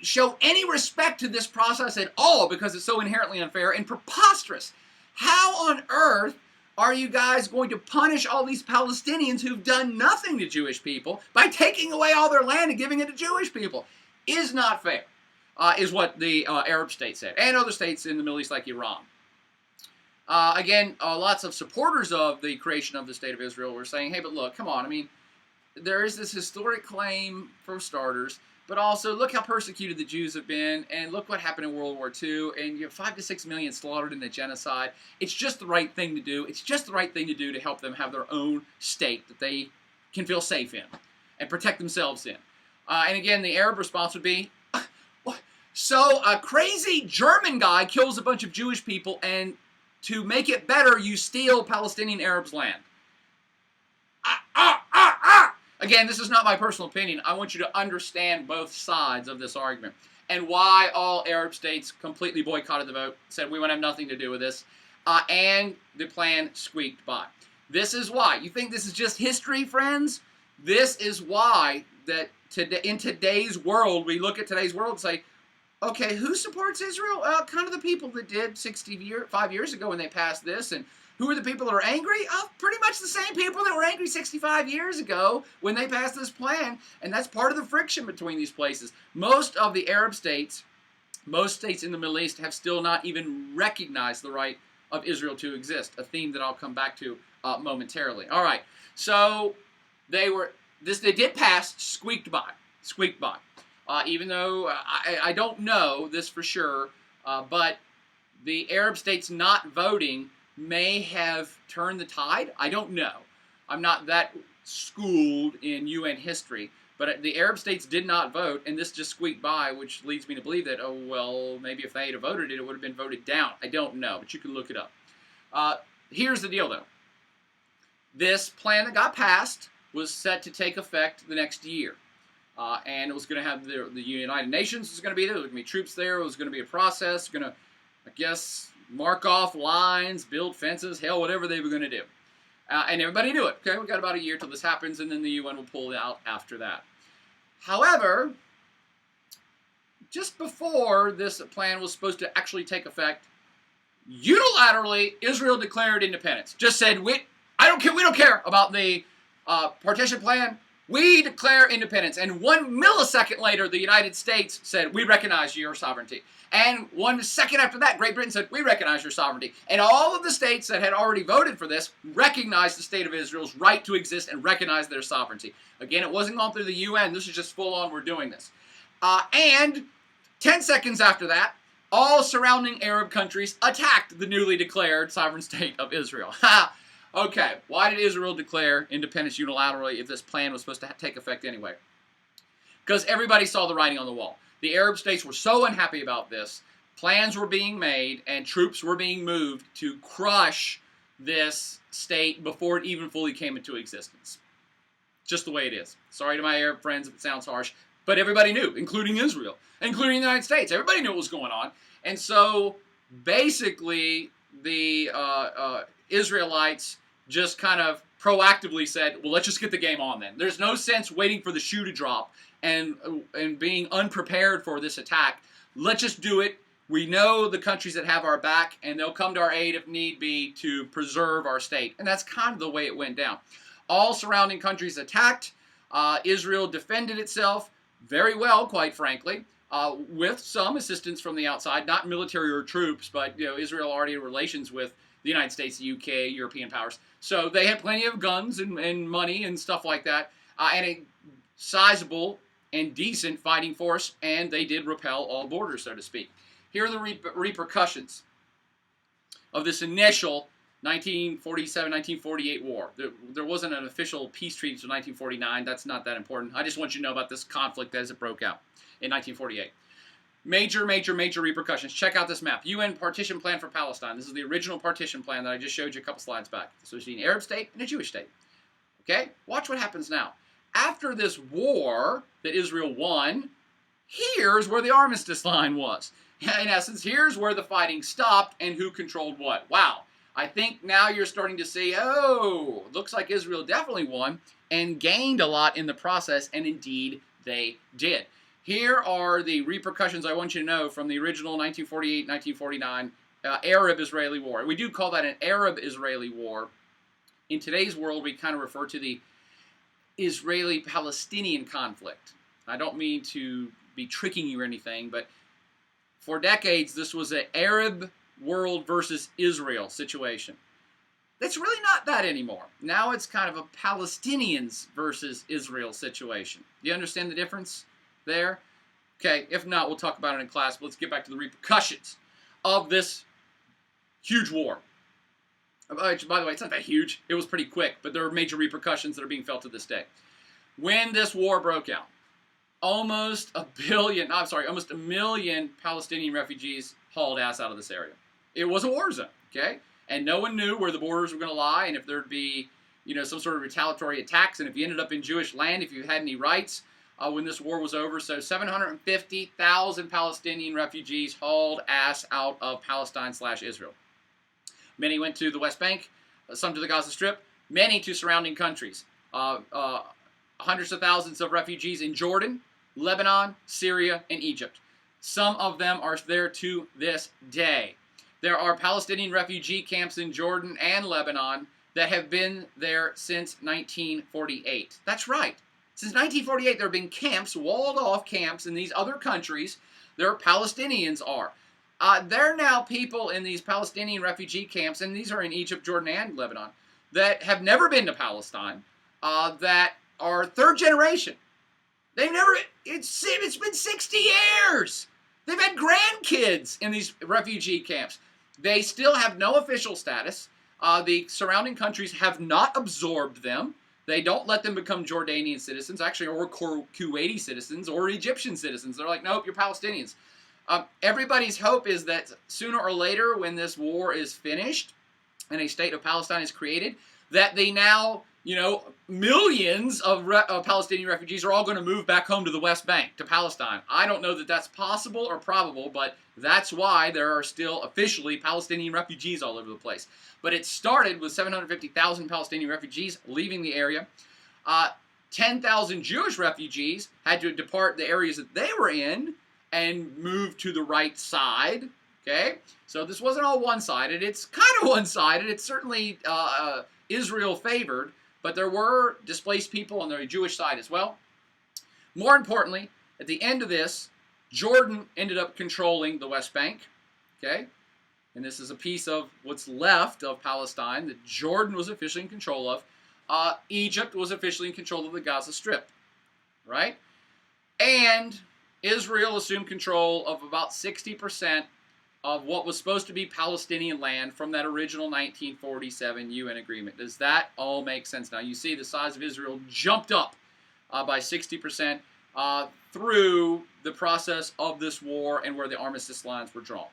show any respect to this process at all because it's so inherently unfair and preposterous. How on earth are you guys going to punish all these Palestinians who've done nothing to Jewish people by taking away all their land and giving it to Jewish people? Is not fair, is what the Arab states said, and other states in the Middle East like Iran. Again, lots of supporters of the creation of the State of Israel were saying, hey, but look, come on, I mean, there is this historic claim for starters, but also look how persecuted the Jews have been, and look what happened in World War II, and you have 5 to 6 million slaughtered in the genocide. It's just the right thing to do. It's just the right thing to do to help them have their own state that they can feel safe in and protect themselves in. And again, the Arab response would be, so a crazy German guy kills a bunch of Jewish people, and to make it better, you steal Palestinian Arabs' land. Again, this is not my personal opinion. I want you to understand both sides of this argument and why all Arab states completely boycotted the vote, said we want to have nothing to do with this, and the plan squeaked by. This is why. You think this is just history, friends? This is why that in today's world, we look at today's world and say, okay, who supports Israel? Kind of the people that did 5 years ago when they passed this, and who are the people that are angry? Pretty much the same people that were angry 65 years ago when they passed this plan, and that's part of the friction between these places. Most of the Arab states, most states in the Middle East have still not even recognized the right of Israel to exist, a theme that I'll come back to momentarily. All right, so they did pass, squeaked by. even though I don't know this for sure, but the Arab states not voting may have turned the tide. I don't know. I'm not that schooled in UN history, but the Arab states did not vote, and this just squeaked by, which leads me to believe that, oh, well, maybe if they had voted it, it would have been voted down. I don't know, but you can look it up. Here's the deal, though. This plan that got passed was set to take effect the next year. And it was going to have the United Nations was going to be there. There was going to be troops there. It was going to be a process. Going to, I guess, mark off lines, build fences, hell, whatever they were going to do. And everybody knew it. Okay, we got about a year till this happens, and then the UN will pull out after that. However, just before this plan was supposed to actually take effect, unilaterally, Israel declared independence. Just said, we don't care about the partition plan. We declare independence. And 1 millisecond later, the United States said, we recognize your sovereignty. And 1 second after that, Great Britain said, we recognize your sovereignty. And all of the states that had already voted for this recognized the state of Israel's right to exist and recognized their sovereignty. Again, it wasn't gone through the UN. This is just full on, we're doing this. And 10 seconds after that, all surrounding Arab countries attacked the newly declared sovereign state of Israel. Okay, why did Israel declare independence unilaterally if this plan was supposed to take effect anyway? Because everybody saw the writing on the wall. The Arab states were so unhappy about this, plans were being made and troops were being moved to crush this state before it even fully came into existence. Just the way it is. Sorry to my Arab friends if it sounds harsh, but everybody knew, including Israel, including the United States. Everybody knew what was going on. And so basically the Israelites just kind of proactively said, well, let's just get the game on then. There's no sense waiting for the shoe to drop and being unprepared for this attack. Let's just do it. We know the countries that have our back, and they'll come to our aid if need be to preserve our state. And that's kind of the way it went down. All surrounding countries attacked. Israel defended itself very well, quite frankly, with some assistance from the outside, not military or troops, but Israel already had relations with the United States, the UK, European powers. So they had plenty of guns and money and stuff like that, and a sizable and decent fighting force, and they did repel all borders, so to speak. Here are the repercussions of this initial 1947-1948 war. There wasn't an official peace treaty until 1949. That's not that important. I just want you to know about this conflict as it broke out in 1948. Major repercussions. Check out this map. UN Partition Plan for Palestine. This is the original partition plan that I just showed you a couple slides back. So it's an Arab state and a Jewish state. Okay? Watch what happens now. After this war that Israel won, here's where the armistice line was. In essence, here's where the fighting stopped and who controlled what. Wow. I think now you're starting to see, oh, looks like Israel definitely won and gained a lot in the process, and indeed they did. Here are the repercussions I want you to know from the original 1948-1949 Arab-Israeli war. We do call that an Arab-Israeli war. In today's world, we kind of refer to the Israeli-Palestinian conflict. I don't mean to be tricking you or anything, but for decades, this was an Arab world versus Israel situation. It's really not that anymore. Now it's kind of a Palestinians versus Israel situation. Do you understand the difference there? Okay, if not, we'll talk about it in class, but let's get back to the repercussions of this huge war. By the way, it's not that huge. It was pretty quick, but there are major repercussions that are being felt to this day. When this war broke out, almost a million Palestinian refugees hauled ass out of this area. It was a war zone, okay? And no one knew where the borders were going to lie and if there'd be, some sort of retaliatory attacks, and if you ended up in Jewish land, if you had any rights when this war was over. So 750,000 Palestinian refugees hauled ass out of Palestine/Israel. Many went to the West Bank, some to the Gaza Strip, many to surrounding countries. Hundreds of thousands of refugees in Jordan, Lebanon, Syria, and Egypt. Some of them are there to this day. There are Palestinian refugee camps in Jordan and Lebanon that have been there since 1948. That's right. Since 1948, there have been camps, walled-off camps in these other countries. There Palestinians are. There are now people in these Palestinian refugee camps, and these are in Egypt, Jordan, and Lebanon, that have never been to Palestine, that are third generation. They've never, it's been 60 years. They've had grandkids in these refugee camps. They still have no official status. The surrounding countries have not absorbed them. They don't let them become Jordanian citizens, actually, or Kuwaiti citizens, or Egyptian citizens. They're like, nope, you're Palestinians. Everybody's hope is that sooner or later, when this war is finished and a state of Palestine is created, that they now, millions of Palestinian refugees are all going to move back home to the West Bank, to Palestine. I don't know that that's possible or probable, but that's why there are still officially Palestinian refugees all over the place. But it started with 750,000 Palestinian refugees leaving the area. 10,000 Jewish refugees had to depart the areas that they were in and move to the right side. Okay? So this wasn't all one-sided. It's kind of one-sided. It's certainly Israel favored, but there were displaced people on the Jewish side as well. More importantly, at the end of this, Jordan ended up controlling the West Bank. Okay? And this is a piece of what's left of Palestine that Jordan was officially in control of. Egypt was officially in control of the Gaza Strip, right? And Israel assumed control of about 60% of what was supposed to be Palestinian land from that original 1947 UN agreement. Does that all make sense now? You see the size of Israel jumped up by 60% through the process of this war and where the armistice lines were drawn.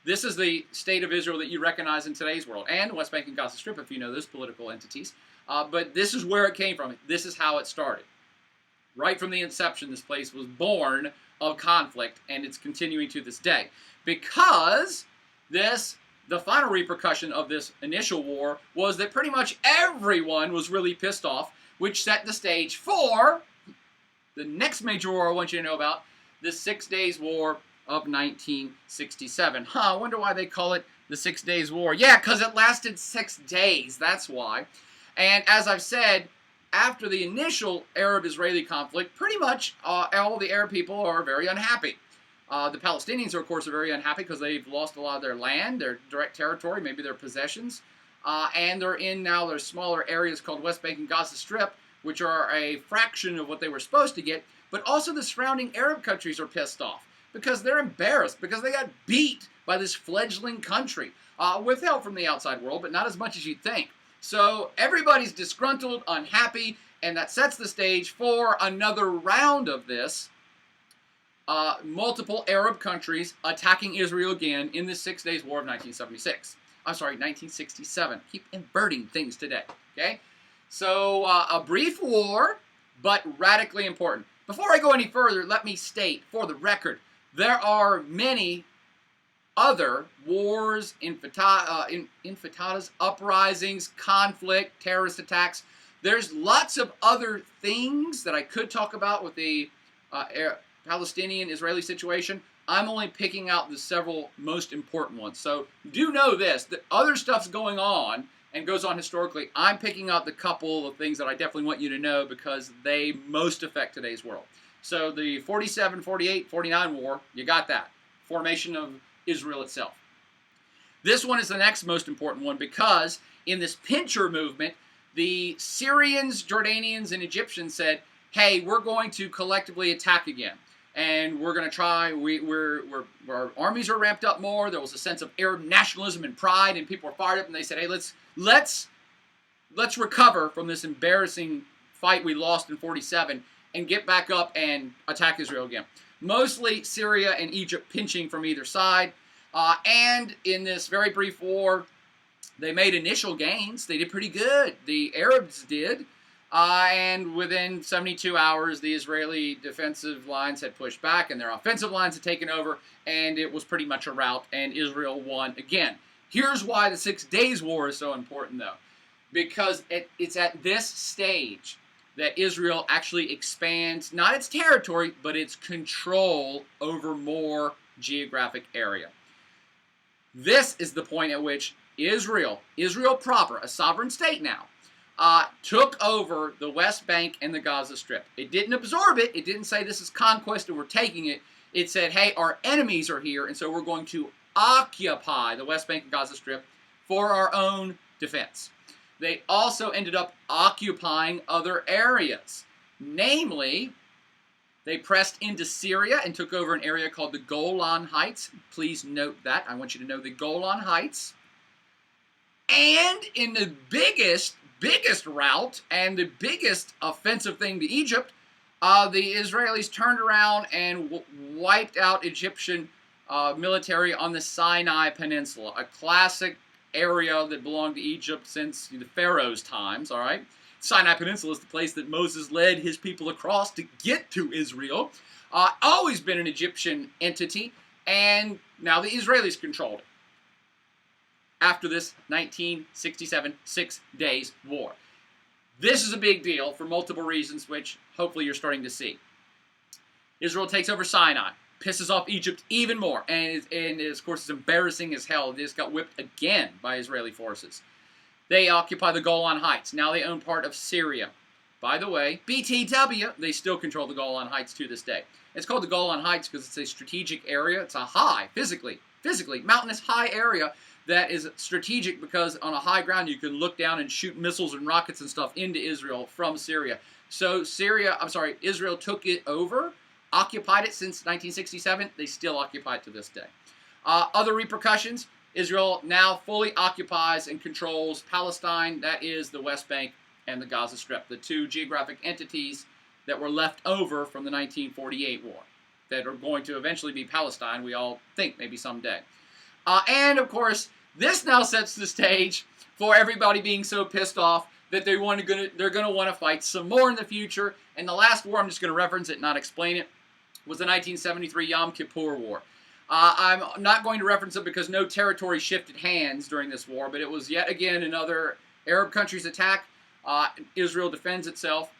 This is the state of Israel that you recognize in today's world, and the West Bank and Gaza Strip, if you know those political entities. But this is where it came from. This is how it started. Right from the inception, this place was born of conflict, and it's continuing to this day. Because the final repercussion of this initial war was that pretty much everyone was really pissed off, which set the stage for the next major war I want you to know about, the 6 Days War of 1967. I wonder why they call it the 6 Days War. Yeah, because it lasted 6 days. That's why. And as I've said, after the initial Arab-Israeli conflict, pretty much all the Arab people are very unhappy. The Palestinians, of course, are very unhappy because they've lost a lot of their land, their direct territory, maybe their possessions. And they're in now their smaller areas called West Bank and Gaza Strip, which are a fraction of what they were supposed to get. But also the surrounding Arab countries are pissed off, because they're embarrassed, because they got beat by this fledgling country, with help from the outside world, but not as much as you'd think. So everybody's disgruntled, unhappy, and that sets the stage for another round of this. Multiple Arab countries attacking Israel again in the 6 Days War of 1976. I'm sorry, 1967. Keep inverting things today, okay? So a brief war, but radically important. Before I go any further, let me state, for the record, there are many other wars, intifadas, uprisings, conflict, terrorist attacks. There's lots of other things that I could talk about with the Palestinian-Israeli situation. I'm only picking out the several most important ones. So do know this, that other stuff's going on and goes on historically. I'm picking out the couple of things that I definitely want you to know because they most affect today's world. So the 47, 48, 49 war, you got that. Formation of Israel itself. This one is the next most important one because in this pincher movement, the Syrians, Jordanians, and Egyptians said, hey, we're going to collectively attack again. And we're going to try, our armies are ramped up more. There was a sense of Arab nationalism and pride, and people were fired up, and they said, hey, let's recover from this embarrassing fight we lost in 47 and get back up and attack Israel again. Mostly Syria and Egypt pinching from either side. And in this very brief war, they made initial gains. They did pretty good. The Arabs did. And within 72 hours, the Israeli defensive lines had pushed back and their offensive lines had taken over, and it was pretty much a rout, and Israel won again. Here's why the 6 Days War is so important, though. Because it's at this stage that Israel actually expands, not its territory, but its control over more geographic area. This is the point at which Israel proper, a sovereign state now, took over the West Bank and the Gaza Strip. It didn't absorb it. It didn't say this is conquest and we're taking it. It said, hey, our enemies are here, and so we're going to occupy the West Bank and Gaza Strip for our own defense. They also ended up occupying other areas, namely They pressed into Syria and took over an area called the Golan Heights. Please note that. I want you to know the Golan Heights. And in the biggest route and the biggest offensive thing to Egypt, the Israelis turned around and wiped out Egyptian military on the Sinai Peninsula, a classic area that belonged to Egypt since the Pharaoh's times, all right? Sinai Peninsula is the place that Moses led his people across to get to Israel. Always been an Egyptian entity, and now the Israelis controlled it after this 1967 6 Days War. This is a big deal for multiple reasons, which hopefully you're starting to see. Israel takes over Sinai, pisses off Egypt even more, and of course, it's embarrassing as hell. They just got whipped again by Israeli forces. They occupy the Golan Heights. Now they own part of Syria. By the way, BTW, they still control the Golan Heights to this day. It's called the Golan Heights because it's a strategic area. It's a high, physically, mountainous high area that is strategic because on a high ground you can look down and shoot missiles and rockets and stuff into Israel from Syria. So Israel took it over, occupied it since 1967. They still occupy it to this day. Other repercussions, Israel now fully occupies and controls Palestine. That is the West Bank and the Gaza Strip, the two geographic entities that were left over from the 1948 war that are going to eventually be Palestine, we all think, maybe someday. And, of course, this now sets the stage for everybody being so pissed off that they're going to want to fight some more in the future. And the last war, I'm just going to reference it, not explain it, was the 1973 Yom Kippur War. I'm not going to reference it because no territory shifted hands during this war, but it was yet again another Arab country's attack. Israel defends itself,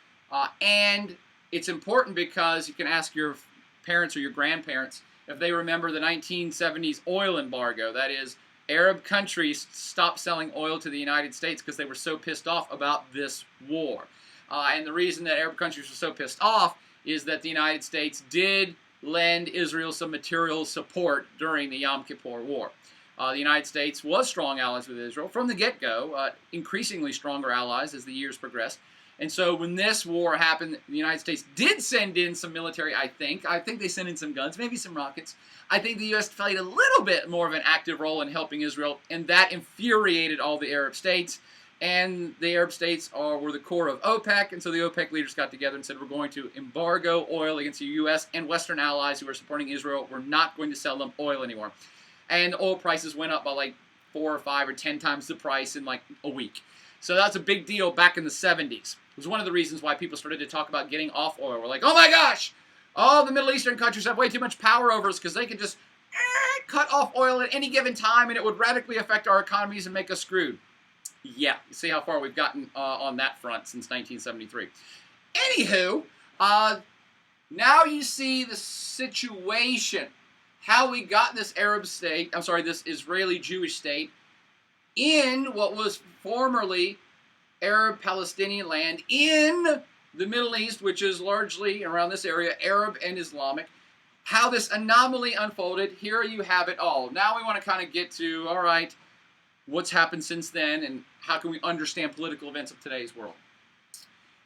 and it's important because you can ask your parents or your grandparents if they remember the 1970s oil embargo. That is, Arab countries stopped selling oil to the United States because they were so pissed off about this war. And the reason that Arab countries were so pissed off is that the United States did lend Israel some material support during the Yom Kippur War. The United States was strong allies with Israel from the get-go, increasingly stronger allies as the years progressed. And so when this war happened, the United States did send in some military, I think. I think they sent in some guns, maybe some rockets. I think the U.S. played a little bit more of an active role in helping Israel, and that infuriated all the Arab states. And the Arab states were the core of OPEC, and so the OPEC leaders got together and said, we're going to embargo oil against the U.S. and Western allies who are supporting Israel. We're not going to sell them oil anymore. And oil prices went up by like 4 or 5 or 10 times the price in like a week. So that's a big deal back in the 70s. It was one of the reasons why people started to talk about getting off oil. We're like, oh my gosh, all the Middle Eastern countries have way too much power over us because they can just cut off oil at any given time and it would radically affect our economies and make us screwed. Yeah, you see how far we've gotten on that front since 1973. Anywho, now you see the situation, how we got this this Israeli Jewish state in what was formerly Arab Palestinian land in the Middle East, which is largely around this area, Arab and Islamic. How this anomaly unfolded, here you have it all. Now we want to kind of get to, all right, what's happened since then and how can we understand political events of today's world?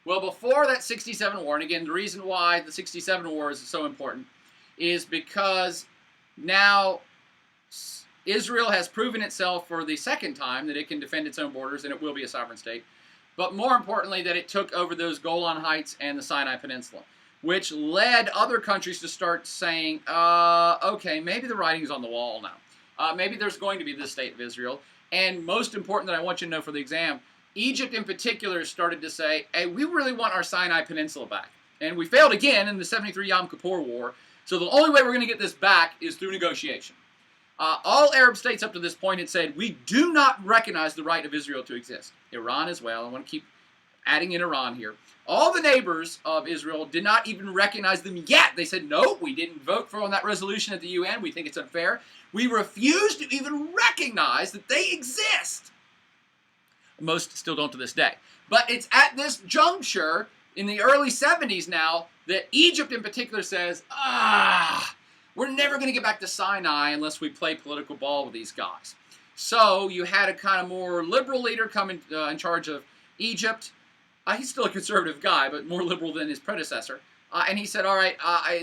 Well, before that 67 war, and again, the reason why the 67 war is so important is because now Israel has proven itself for the second time that it can defend its own borders and it will be a sovereign state. But more importantly, that it took over those Golan Heights and the Sinai Peninsula, which led other countries to start saying, okay, maybe the writing's on the wall now. Maybe there's going to be this state of Israel. And most important that I want you to know for the exam, Egypt in particular started to say, hey, we really want our Sinai Peninsula back. And we failed again in the 73 Yom Kippur War. So the only way we're going to get this back is through negotiation. All Arab states up to this point had said, we do not recognize the right of Israel to exist. Iran as well. I want to keep adding in Iran here. All the neighbors of Israel did not even recognize them yet. They said, no, we didn't vote for on that resolution at the UN. We think it's unfair. We refuse to even recognize that they exist. Most still don't to this day. But it's at this juncture in the early 70s now that Egypt in particular says, we're never going to get back to Sinai unless we play political ball with these guys. So you had a kind of more liberal leader come in charge of Egypt. He's still a conservative guy, but more liberal than his predecessor. And he said, all right,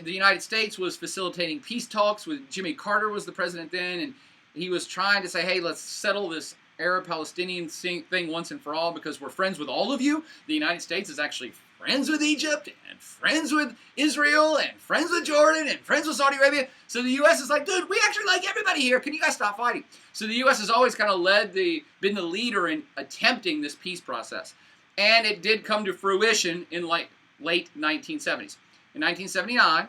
the United States was facilitating peace talks with Jimmy Carter was the president then, and he was trying to say, hey, let's settle this Arab-Palestinian thing once and for all because we're friends with all of you. The United States is actually friends with Egypt and friends with Israel and friends with Jordan and friends with Saudi Arabia. So the U.S. is like, dude, we actually like everybody here. Can you guys stop fighting? So the U.S. has always kind of been the leader in attempting this peace process. And it did come to fruition in late 1970s. In 1979,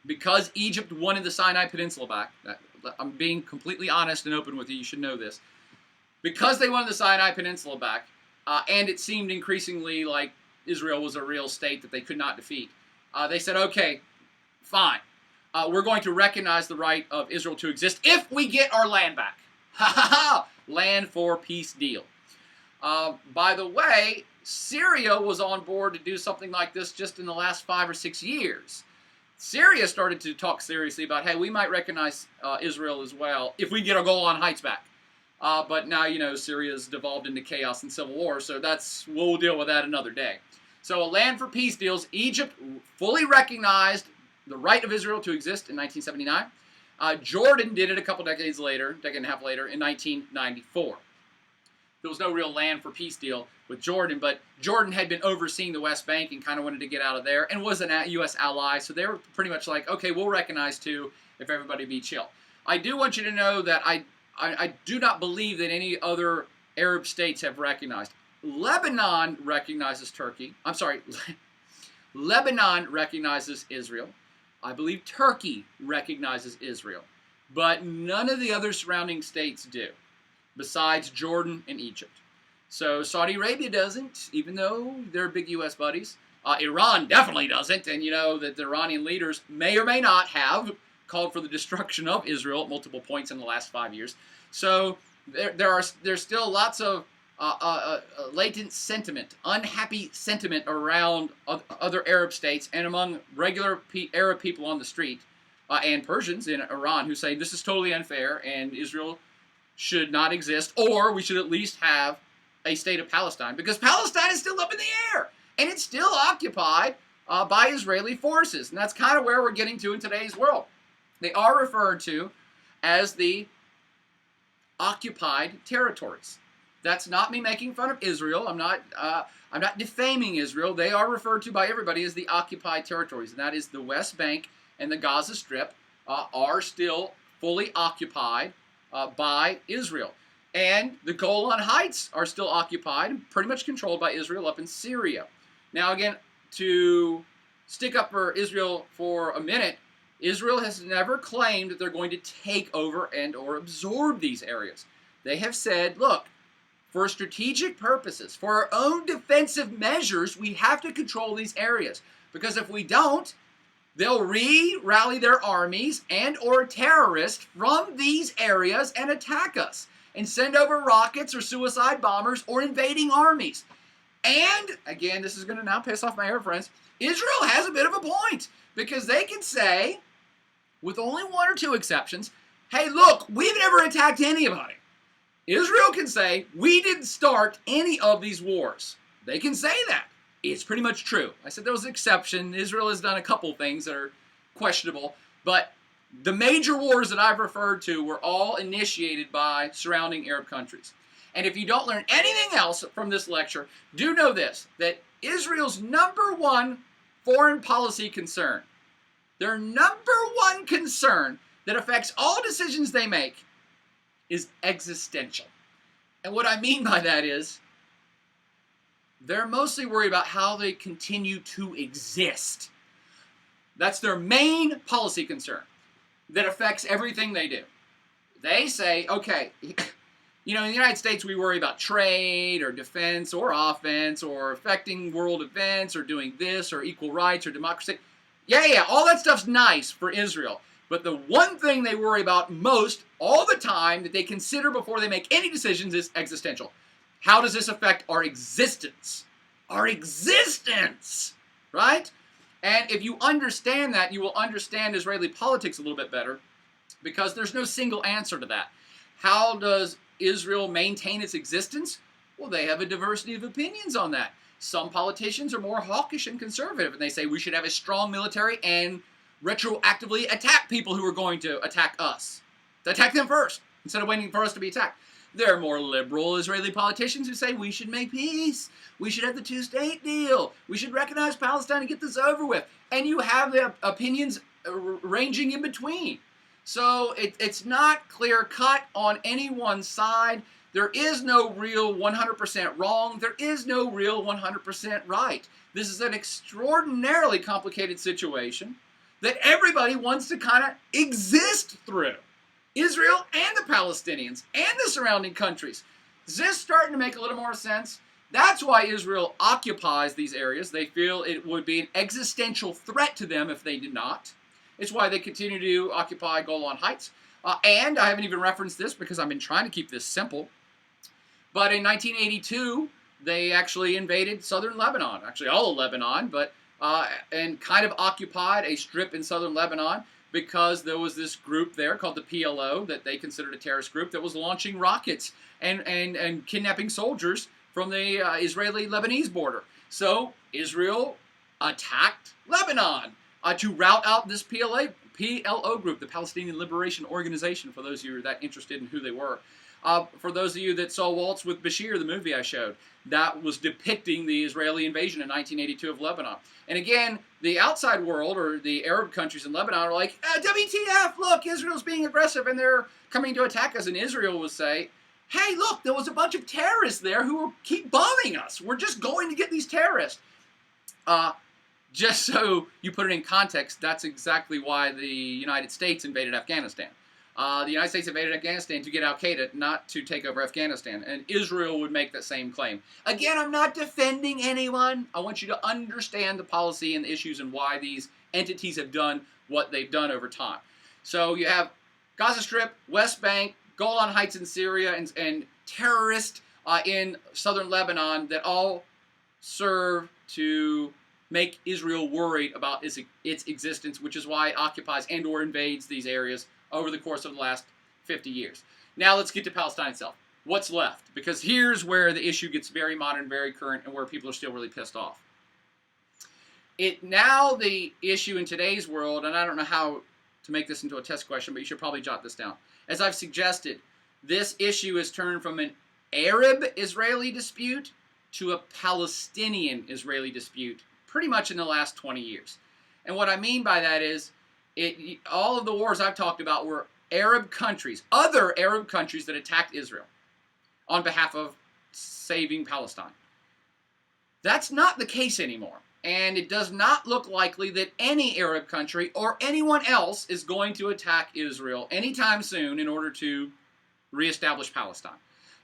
because Egypt wanted the Sinai Peninsula back, I'm being completely honest and open with you should know this. Because they wanted the Sinai Peninsula back, and it seemed increasingly like Israel was a real state that they could not defeat, they said, okay, fine. We're going to recognize the right of Israel to exist if we get our land back. Ha ha ha! Land for peace deal. By the way, Syria was on board to do something like this just in the last 5 or 6 years. Syria started to talk seriously about, hey, we might recognize Israel as well if we get our Golan Heights back. But now, you know, Syria's devolved into chaos and civil war, so we'll deal with that another day. So a land for peace deals. Egypt fully recognized the right of Israel to exist in 1979. Jordan did it a decade and a half later, in 1994. There was no real land for peace deal with Jordan, but Jordan had been overseeing the West Bank and kind of wanted to get out of there and was a U.S. ally, so they were pretty much like, okay, we'll recognize too if everybody be chill. I do want you to know that I do not believe that any other Arab states have recognized. Lebanon recognizes Turkey. I'm sorry, Lebanon recognizes Israel. I believe Turkey recognizes Israel, but none of the other surrounding states do, besides Jordan and Egypt. So Saudi Arabia doesn't, even though they're big U.S. buddies. Iran definitely doesn't, and you know that the Iranian leaders may or may not have called for the destruction of Israel at multiple points in the last 5 years. So there's still lots of latent sentiment, unhappy sentiment around other Arab states and among regular Arab people on the street and Persians in Iran who say this is totally unfair and Israel should not exist, or we should at least have a state of Palestine, because Palestine is still up in the air and it's still occupied by Israeli forces, and that's kind of where we're getting to in today's world. They are referred to as the occupied territories. That's not me making fun of Israel. I'm not defaming Israel. They are referred to by everybody as the occupied territories, and that is the West Bank and the Gaza Strip are still fully occupied by Israel. And the Golan Heights are still occupied and pretty much controlled by Israel up in Syria. Now again, to stick up for Israel for a minute, Israel has never claimed that they're going to take over and or absorb these areas. They have said, look, for strategic purposes, for our own defensive measures, we have to control these areas. Because if we don't, they'll rally their armies and or terrorists from these areas and attack us and send over rockets or suicide bombers or invading armies. And, again, this is going to now piss off my Arab friends, Israel has a bit of a point, because they can say, with only 1 or 2 exceptions, hey, look, we've never attacked anybody. Israel can say, we didn't start any of these wars. They can say that. It's pretty much true. I said there was an exception. Israel has done a couple things that are questionable, but the major wars that I've referred to were all initiated by surrounding Arab countries. And if you don't learn anything else from this lecture, do know this, that Israel's #1 foreign policy concern, their #1 concern that affects all decisions they make, is existential. And what I mean by that is, they're mostly worried about how they continue to exist. That's their main policy concern that affects everything they do. They say, okay, you know, in the United States we worry about trade or defense or offense or affecting world events or doing this or equal rights or democracy. Yeah, all that stuff's nice for Israel. But the one thing they worry about most all the time that they consider before they make any decisions is existential. How does this affect our existence? Our existence, right? And if you understand that, you will understand Israeli politics a little bit better, because there's no single answer to that. How does Israel maintain its existence? Well, they have a diversity of opinions on that. Some politicians are more hawkish and conservative, and they say we should have a strong military and retroactively attack people who are going to attack us. To attack them first, instead of waiting for us to be attacked. There are more liberal Israeli politicians who say we should make peace. We should have the two-state deal. We should recognize Palestine and get this over with. And you have the opinions ranging in between. So it's not clear-cut on any one side. There is no real 100% wrong. There is no real 100% right. This is an extraordinarily complicated situation that everybody wants to kind of exist through. Israel and the Palestinians and the surrounding countries. Is this starting to make a little more sense? That's why Israel occupies these areas. They feel it would be an existential threat to them if they did not. It's why they continue to occupy Golan Heights. And I haven't even referenced this because I've been trying to keep this simple. But in 1982, they actually invaded southern Lebanon, actually all of Lebanon, but and kind of occupied a strip in southern Lebanon, because there was this group there called the PLO that they considered a terrorist group that was launching rockets and kidnapping soldiers from the Israeli-Lebanese border. So Israel attacked Lebanon to rout out this PLO group, the Palestinian Liberation Organization, for those of you who are that interested in who they were. For those of you that saw Waltz with Bashir, the movie I showed, that was depicting the Israeli invasion in 1982 of Lebanon. And again, the outside world, or the Arab countries in Lebanon, are like, WTF, look, Israel's being aggressive and they're coming to attack us. And Israel will say, hey, look, there was a bunch of terrorists there who will keep bombing us. We're just going to get these terrorists. Just so you put it in context, that's exactly why the United States invaded Afghanistan. The United States invaded Afghanistan to get al-Qaeda, not to take over Afghanistan. And Israel would make that same claim. Again, I'm not defending anyone. I want you to understand the policy and the issues and why these entities have done what they've done over time. So you have Gaza Strip, West Bank, Golan Heights in Syria, and terrorists in southern Lebanon that all serve to make Israel worried about its existence, which is why it occupies and or invades these areas over the course of the last 50 years. Now let's get to Palestine itself. What's left? Because here's where the issue gets very modern, very current, and where people are still really pissed off. Now the issue in today's world, and I don't know how to make this into a test question, but you should probably jot this down. As I've suggested, this issue has turned from an Arab-Israeli dispute to a Palestinian-Israeli dispute pretty much in the last 20 years. And what I mean by that is, all of the wars I've talked about were Arab countries, other Arab countries that attacked Israel on behalf of saving Palestine. That's not the case anymore. And it does not look likely that any Arab country or anyone else is going to attack Israel anytime soon in order to reestablish Palestine.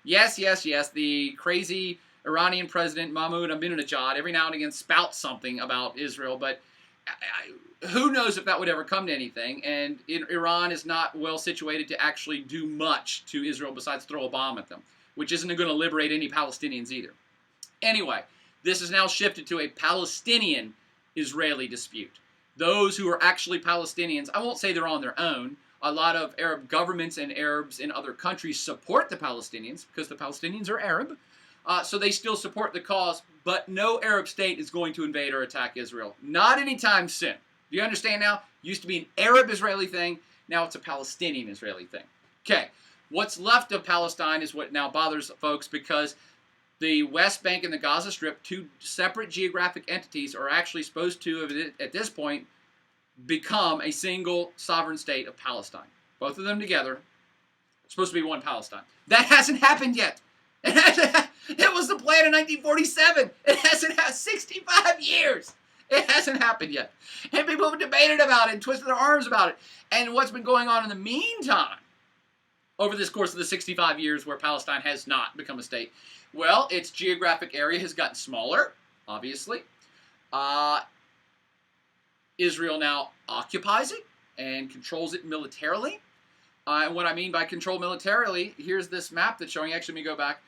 Yes, the crazy Iranian president Mahmoud Ahmadinejad every now and again spouts something about Israel, but who knows if that would ever come to anything, and Iran is not well situated to actually do much to Israel besides throw a bomb at them, which isn't going to liberate any Palestinians either. Anyway, this has now shifted to a Palestinian-Israeli dispute. Those who are actually Palestinians, I won't say they're on their own. A lot of Arab governments and Arabs in other countries support the Palestinians because the Palestinians are Arab. So they still support the cause, but no Arab state is going to invade or attack Israel. Not anytime soon. Do you understand now? Used to be an Arab-Israeli thing. Now it's a Palestinian-Israeli thing. Okay, what's left of Palestine is what now bothers folks, because the West Bank and the Gaza Strip, two separate geographic entities, are actually supposed to, at this point, become a single sovereign state of Palestine. Both of them together are supposed to be one Palestine. That hasn't happened yet. It was the plan in 1947. It hasn't had 65 years. It hasn't happened yet. And people have debated about it and twisted their arms about it. And what's been going on in the meantime, over this course of the 65 years where Palestine has not become a state? Well, its geographic area has gotten smaller, obviously. Israel now occupies it and controls it militarily. And what I mean by control militarily, here's this map that's showing, actually let me go back.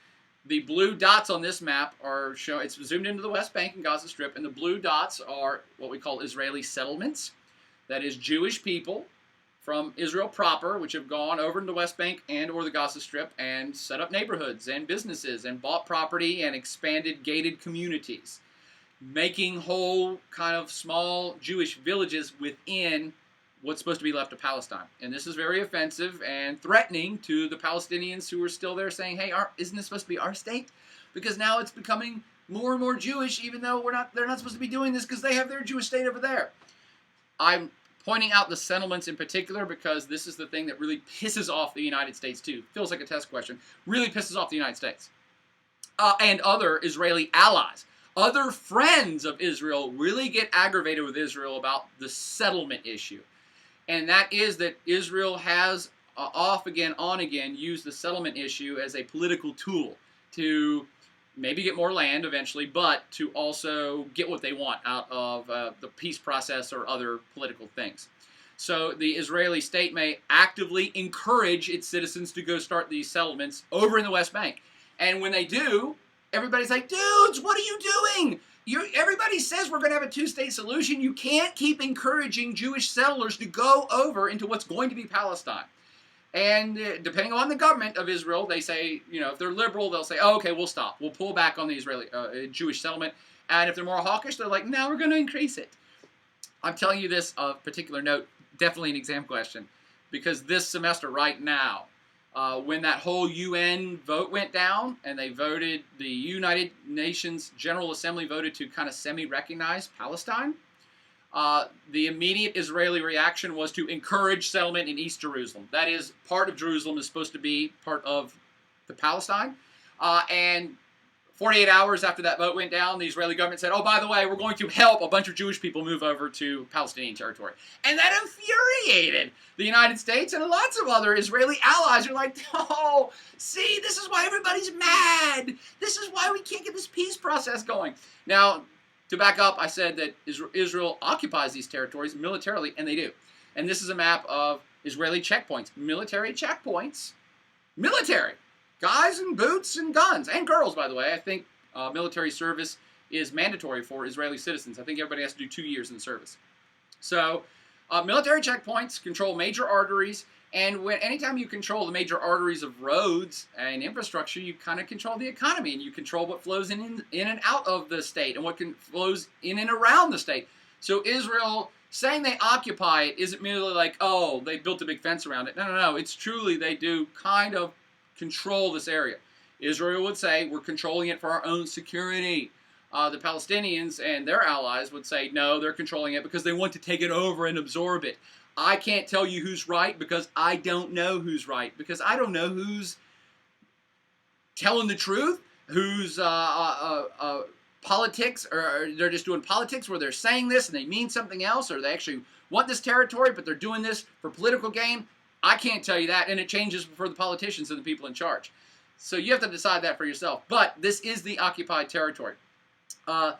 The blue dots on this map are showing, it's zoomed into the West Bank and Gaza Strip, and the blue dots are what we call Israeli settlements. That is Jewish people from Israel proper, which have gone over in the West Bank and or the Gaza Strip and set up neighborhoods and businesses and bought property and expanded gated communities, making whole kind of small Jewish villages within what's supposed to be left of Palestine. And this is very offensive and threatening to the Palestinians who are still there, saying, hey, isn't this supposed to be our state? Because now it's becoming more and more Jewish, even though they're not supposed to be doing this because they have their Jewish state over there. I'm pointing out the settlements in particular because this is the thing that really pisses off the United States too. Feels like a test question. Really pisses off the United States. And other Israeli allies. Other friends of Israel really get aggravated with Israel about the settlement issue. And that is that Israel has off again, on again, used the settlement issue as a political tool to maybe get more land eventually, but to also get what they want out of the peace process or other political things. So the Israeli state may actively encourage its citizens to go start these settlements over in the West Bank. And when they do, everybody's like, dudes, what are you doing? Everybody says we're going to have a two-state solution. You can't keep encouraging Jewish settlers to go over into what's going to be Palestine. And depending on the government of Israel, they say, if they're liberal, they'll say, oh, okay, we'll stop. We'll pull back on the Israeli Jewish settlement. And if they're more hawkish, they're like, no, we're going to increase it. I'm telling you this of particular note, definitely an exam question, because this semester right now, when that whole UN vote went down and they voted, the United Nations General Assembly voted to kind of semi-recognize Palestine, the immediate Israeli reaction was to encourage settlement in East Jerusalem. That is, part of Jerusalem is supposed to be part of the Palestine. And 48 hours after that vote went down, the Israeli government said, oh, by the way, we're going to help a bunch of Jewish people move over to Palestinian territory. And that infuriated the United States and lots of other Israeli allies. Are like, oh, see, this is why everybody's mad. This is why we can't get this peace process going. Now, to back up, I said that Israel occupies these territories militarily, and they do. And this is a map of Israeli checkpoints. Military checkpoints. Military. Guys in boots and guns. And girls, by the way. I think military service is mandatory for Israeli citizens. I think everybody has to do 2 years in the service. So, military checkpoints control major arteries. And anytime you control the major arteries of roads and infrastructure, you kind of control the economy, and you control what flows in and out of the state and what flows in and around the state. So Israel saying they occupy it isn't merely like, oh, they built a big fence around it. No. It's truly they do kind of control this area. Israel would say we're controlling it for our own security. The Palestinians and their allies would say, no, they're controlling it because they want to take it over and absorb it. I can't tell you who's right because I don't know who's right, because I don't know who's telling the truth, who's politics, or they're just doing politics where they're saying this and they mean something else, or they actually want this territory but they're doing this for political gain. I can't tell you that, and it changes for the politicians and the people in charge. So you have to decide that for yourself. But this is the occupied territory. A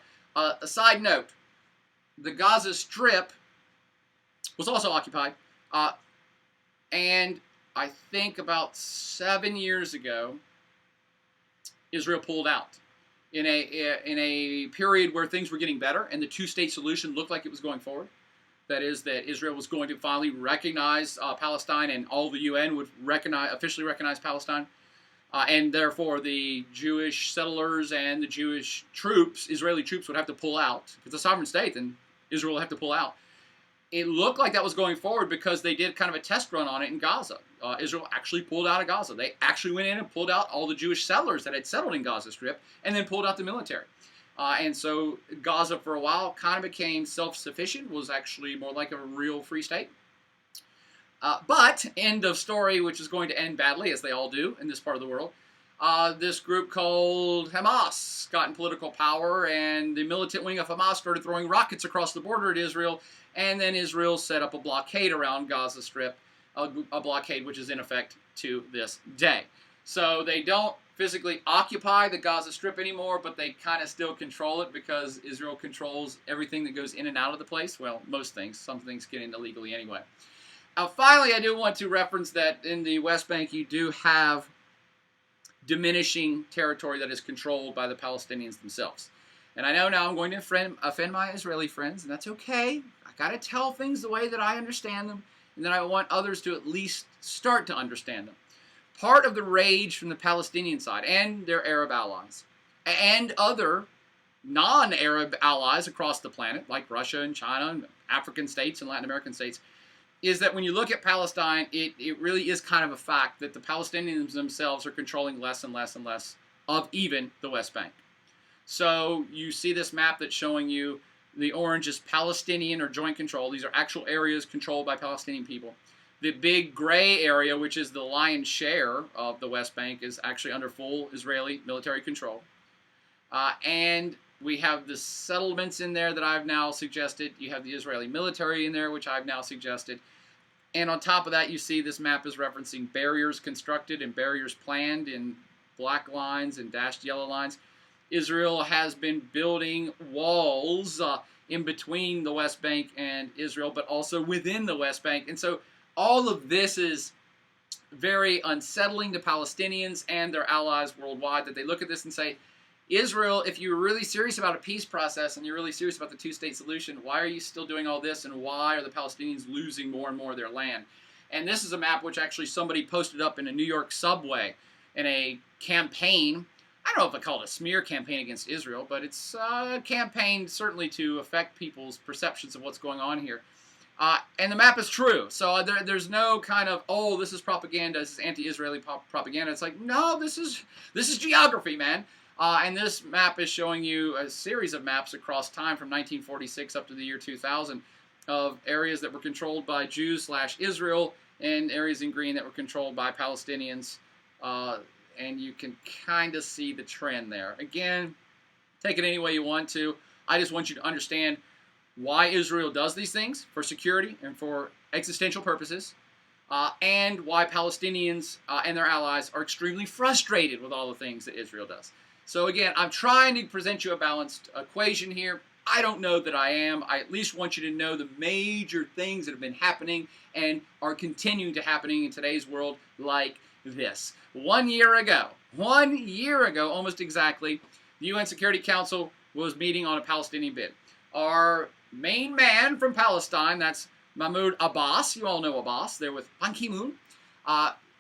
side note, the Gaza Strip was also occupied, and I think about 7 years ago, Israel pulled out in a period where things were getting better and the two-state solution looked like it was going forward. That is, that Israel was going to finally recognize Palestine, and all the UN would officially recognize Palestine, and therefore the Jewish settlers and the Jewish troops, Israeli troops, would have to pull out. If it's a sovereign state, then Israel will have to pull out. It looked like that was going forward because they did kind of a test run on it in Gaza. Israel actually pulled out of Gaza. They actually went in and pulled out all the Jewish settlers that had settled in Gaza Strip and then pulled out the military. And so Gaza for a while kind of became self-sufficient, was actually more like a real free state. But, end of story, which is going to end badly, as they all do in this part of the world. This group called Hamas got in political power, and the militant wing of Hamas started throwing rockets across the border at Israel, and then Israel set up a blockade around Gaza Strip, a blockade which is in effect to this day. So they don't physically occupy the Gaza Strip anymore, but they kind of still control it because Israel controls everything that goes in and out of the place. Well, most things. Some things get in illegally anyway. Finally, I do want to reference that in the West Bank you do have diminishing territory that is controlled by the Palestinians themselves. And I know now I'm going to offend my Israeli friends, and that's okay. I got to tell things the way that I understand them. and then I want others to at least start to understand them. Part of the rage from the Palestinian side and their Arab allies and other non-Arab allies across the planet, like Russia and China and African states and Latin American states, is that when you look at Palestine, it really is kind of a fact that the Palestinians themselves are controlling less and less and less of even the West Bank. So you see this map that's showing you the orange is Palestinian or joint control. These are actual areas controlled by Palestinian people. The big gray area, which is the lion's share of the West Bank, is actually under full Israeli military control. And we have the settlements in there that I've now suggested. You have the Israeli military in there, which I've now suggested. And on top of that, you see this map is referencing barriers constructed and barriers planned in black lines and dashed yellow lines. Israel has been building walls in between the West Bank and Israel, but also within the West Bank. And so all of this is very unsettling to Palestinians and their allies worldwide, that they look at this and say, Israel, if you're really serious about a peace process and you're really serious about the two-state solution, why are you still doing all this, and why are the Palestinians losing more and more of their land? And this is a map which actually somebody posted up in a New York subway in a campaign. I don't know if I call it a smear campaign against Israel, but it's a campaign certainly to affect people's perceptions of what's going on here. And the map is true. So there's no kind of, oh, this is propaganda, this is anti-Israeli propaganda. It's like, no, this is geography, man. And this map is showing you a series of maps across time from 1946 up to the year 2000 of areas that were controlled by Jews/Israel and areas in green that were controlled by Palestinians. And you can kind of see the trend there. Again, take it any way you want to. I just want you to understand why Israel does these things for security and for existential purposes, and why Palestinians and their allies are extremely frustrated with all the things that Israel does. So again, I'm trying to present you a balanced equation here. I don't know that I am. I at least want you to know the major things that have been happening and are continuing to happening in today's world, like this. 1 year ago, almost exactly, the UN Security Council was meeting on a Palestinian bid. Our main man from Palestine, that's Mahmoud Abbas, you all know Abbas, there with Ban Ki-moon,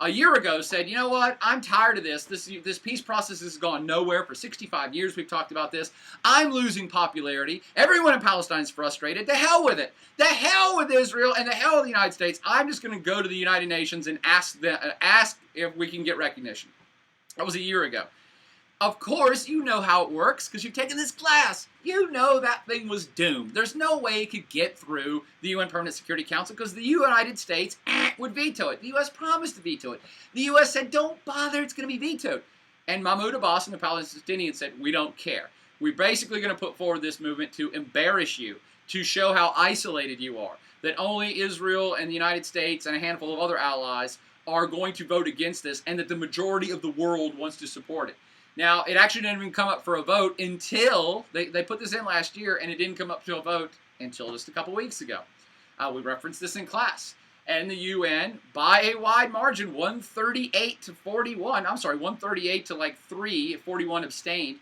a year ago said, you know what, I'm tired of this. This peace process has gone nowhere. For 65 years we've talked about this. I'm losing popularity. Everyone in Palestine is frustrated. The hell with it. The hell with Israel and the hell with the United States. I'm just going to go to the United Nations and ask if we can get recognition. That was a year ago. Of course, you know how it works because you've taken this class. You know that thing was doomed. There's no way it could get through the UN Permanent Security Council because the United States would veto it. The U.S. promised to veto it. The U.S. said, don't bother, it's going to be vetoed. And Mahmoud Abbas and the Palestinians said, we don't care. We're basically going to put forward this movement to embarrass you, to show how isolated you are, that only Israel and the United States and a handful of other allies are going to vote against this, and that the majority of the world wants to support it. Now, it actually didn't even come up for a vote until, they put this in last year, and it didn't come up to a vote until just a couple weeks ago. We referenced this in class. And the UN, by a wide margin, 138 to 41, I'm sorry, 138 to like 3, 41 abstained,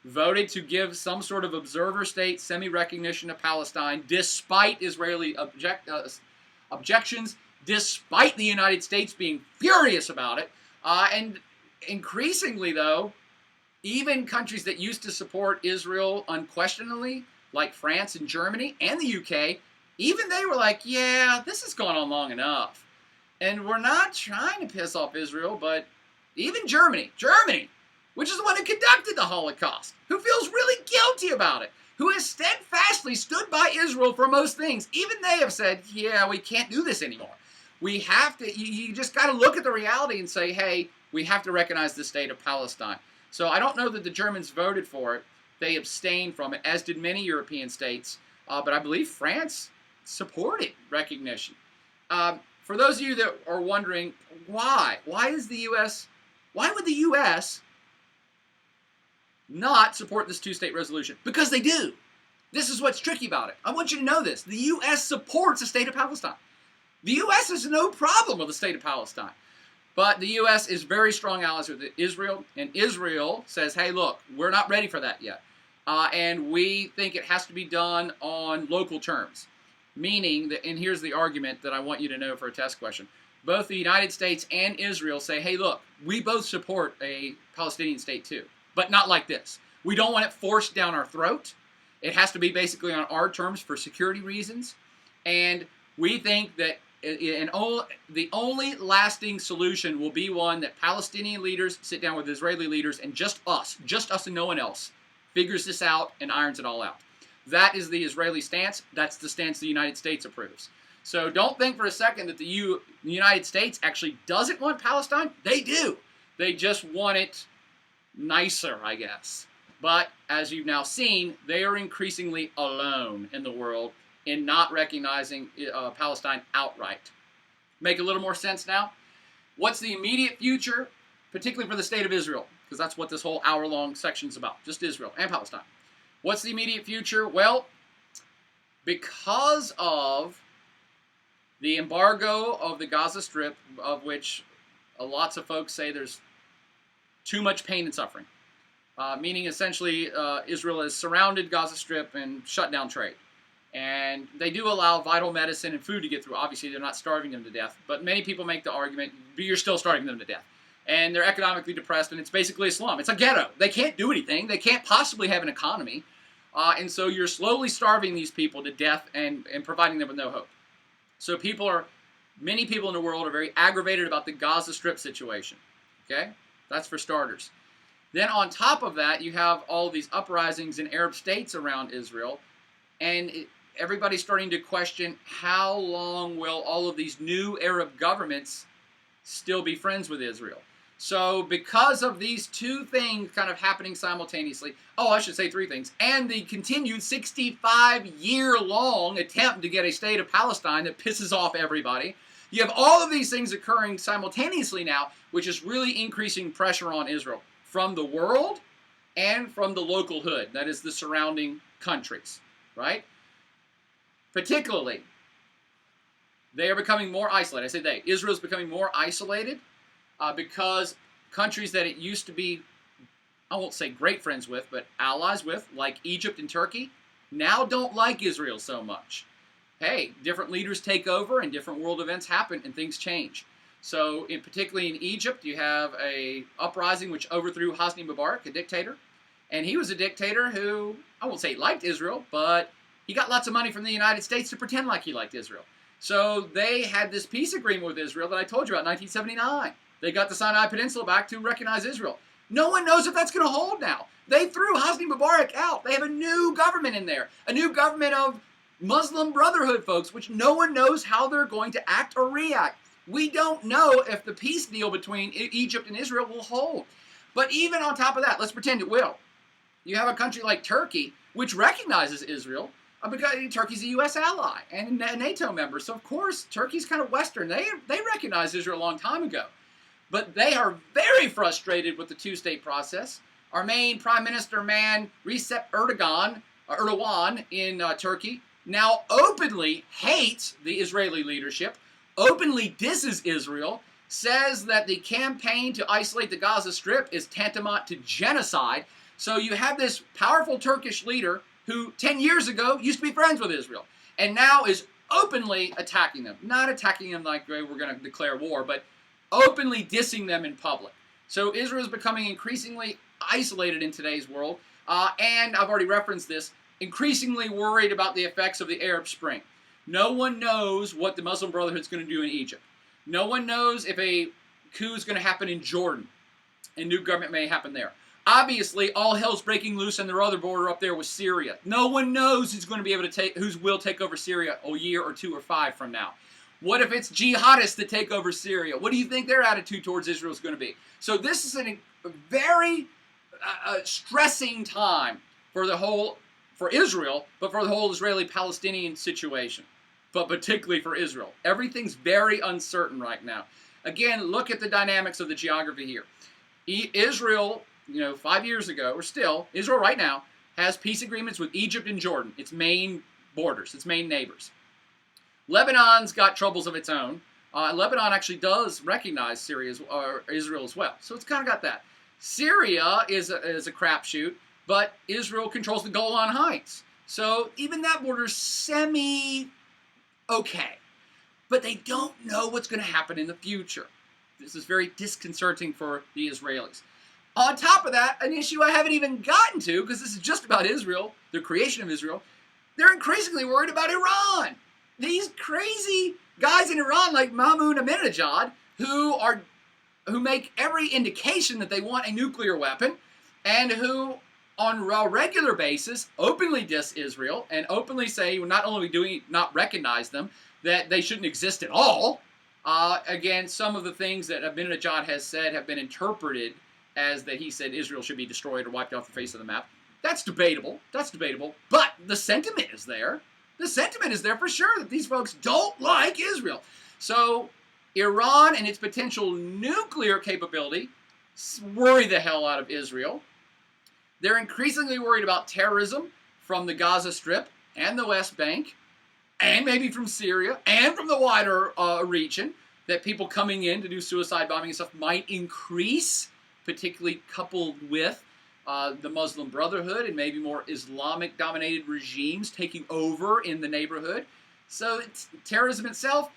voted to give some sort of observer state semi-recognition of Palestine, despite Israeli objections, despite the United States being furious about it. And increasingly, though, even countries that used to support Israel unquestionably, like France and Germany and the UK, even they were like, yeah, this has gone on long enough. And we're not trying to piss off Israel, but even Germany, which is the one who conducted the Holocaust, who feels really guilty about it, who has steadfastly stood by Israel for most things, even they have said, yeah, we can't do this anymore. We have to, you just got to look at the reality and say, hey, we have to recognize the state of Palestine. So I don't know that the Germans voted for it. They abstained from it, as did many European states. But I believe France supported recognition. For those of you that are wondering, why would the U.S. not support this two-state resolution? Because they do. This is what's tricky about it. I want you to know this. The U.S. supports the state of Palestine. The U.S. has no problem with the state of Palestine. But the U.S. is very strong allies with Israel, and Israel says, hey, look, we're not ready for that yet. And we think it has to be done on local terms. meaning that, and here's the argument that I want you to know for a test question. Both the United States and Israel say, hey, look, we both support a Palestinian state too, but not like this. We don't want it forced down our throat. It has to be basically on our terms for security reasons. And we think that the only lasting solution will be one that Palestinian leaders sit down with Israeli leaders, and just us and no one else, figures this out and irons it all out. That is the Israeli stance. That's the stance the United States approves. So don't think for a second that the United States actually doesn't want Palestine. They do. They just want it nicer, I guess. But as you've now seen, they are increasingly alone in the world in not recognizing Palestine outright. Make a little more sense now? What's the immediate future, particularly for the state of Israel? Because that's what this whole hour-long section is about, just Israel and Palestine. What's the immediate future? Well, because of the embargo of the Gaza Strip, of which lots of folks say there's too much pain and suffering, meaning essentially Israel has surrounded Gaza Strip and shut down trade. And they do allow vital medicine and food to get through. Obviously, they're not starving them to death, but many people make the argument, but you're still starving them to death. And they're economically depressed, and it's basically a slum. It's a ghetto. They can't do anything. They can't possibly have an economy. And so you're slowly starving these people to death and providing them with no hope. So many people in the world are very aggravated about the Gaza Strip situation. Okay? That's for starters. Then on top of that, you have all these uprisings in Arab states around Israel, and everybody's starting to question how long will all of these new Arab governments still be friends with Israel. So because of these two things kind of happening simultaneously, I should say three things, and the continued 65-year-long attempt to get a state of Palestine that pisses off everybody, you have all of these things occurring simultaneously now, which is really increasing pressure on Israel from the world and from the local hood, that is the surrounding countries, right? Particularly, they are becoming more isolated. I say they. Israel's becoming more isolated because countries that it used to be, I won't say great friends with, but allies with, like Egypt and Turkey, now don't like Israel so much. Hey, different leaders take over and different world events happen and things change. So particularly in Egypt, you have a uprising which overthrew Hosni Mubarak, a dictator. And he was a dictator who, I won't say he liked Israel, but he got lots of money from the United States to pretend like he liked Israel. So they had this peace agreement with Israel that I told you about in 1979. They got the Sinai Peninsula back to recognize Israel. No one knows if that's going to hold now. They threw Hosni Mubarak out. They have a new government in there, a new government of Muslim Brotherhood folks, which no one knows how they're going to act or react. We don't know if the peace deal between Egypt and Israel will hold. But even on top of that, let's pretend it will. You have a country like Turkey, which recognizes Israel, because Turkey's a U.S. ally and a NATO member. So, of course, Turkey's kind of Western. They recognized Israel a long time ago. But they are very frustrated with the two-state process. Our main prime minister man, Recep Erdogan in Turkey, now openly hates the Israeli leadership, openly disses Israel, says that the campaign to isolate the Gaza Strip is tantamount to genocide. So you have this powerful Turkish leader who 10 years ago used to be friends with Israel and now is openly attacking them. Not attacking them like we're going to declare war, but openly dissing them in public. So Israel is becoming increasingly isolated in today's world, and I've already referenced this, increasingly worried about the effects of the Arab Spring. No one knows what the Muslim Brotherhood is going to do in Egypt. No one knows if a coup is going to happen in Jordan. A new government may happen there. Obviously, all hell's breaking loose on their other border up there with Syria. No one knows who's going to be able to who will take over Syria a year or 2 or 5 from now. What if it's jihadists that take over Syria? What do you think their attitude towards Israel is going to be? So this is a very stressing time for Israel, but for the whole Israeli-Palestinian situation, but particularly for Israel. Everything's very uncertain right now. Again, look at the dynamics of the geography here. Israel, 5 years ago, or still, Israel right now has peace agreements with Egypt and Jordan, its main borders, its main neighbors. Lebanon's got troubles of its own. Lebanon actually does recognize Israel as well. So it's kind of got that. Syria is a crapshoot, but Israel controls the Golan Heights. So even that border is okay. But they don't know what's going to happen in the future. This is very disconcerting for the Israelis. On top of that, an issue I haven't even gotten to, because this is just about Israel, the creation of Israel, they're increasingly worried about Iran. These crazy guys in Iran like Mahmoud Ahmadinejad, who make every indication that they want a nuclear weapon, and who on a regular basis openly diss Israel and openly say, not only do we not recognize them, that they shouldn't exist at all. Again, some of the things that Ahmadinejad has said have been interpreted as that he said Israel should be destroyed or wiped off the face of the map. That's debatable. That's debatable. But the sentiment is there. The sentiment is there for sure that these folks don't like Israel. So Iran and its potential nuclear capability worry the hell out of Israel. They're increasingly worried about terrorism from the Gaza Strip and the West Bank, and maybe from Syria and from the wider region, that people coming in to do suicide bombing and stuff might increase, particularly coupled with the Muslim Brotherhood and maybe more Islamic-dominated regimes taking over in the neighborhood. So it's terrorism itself,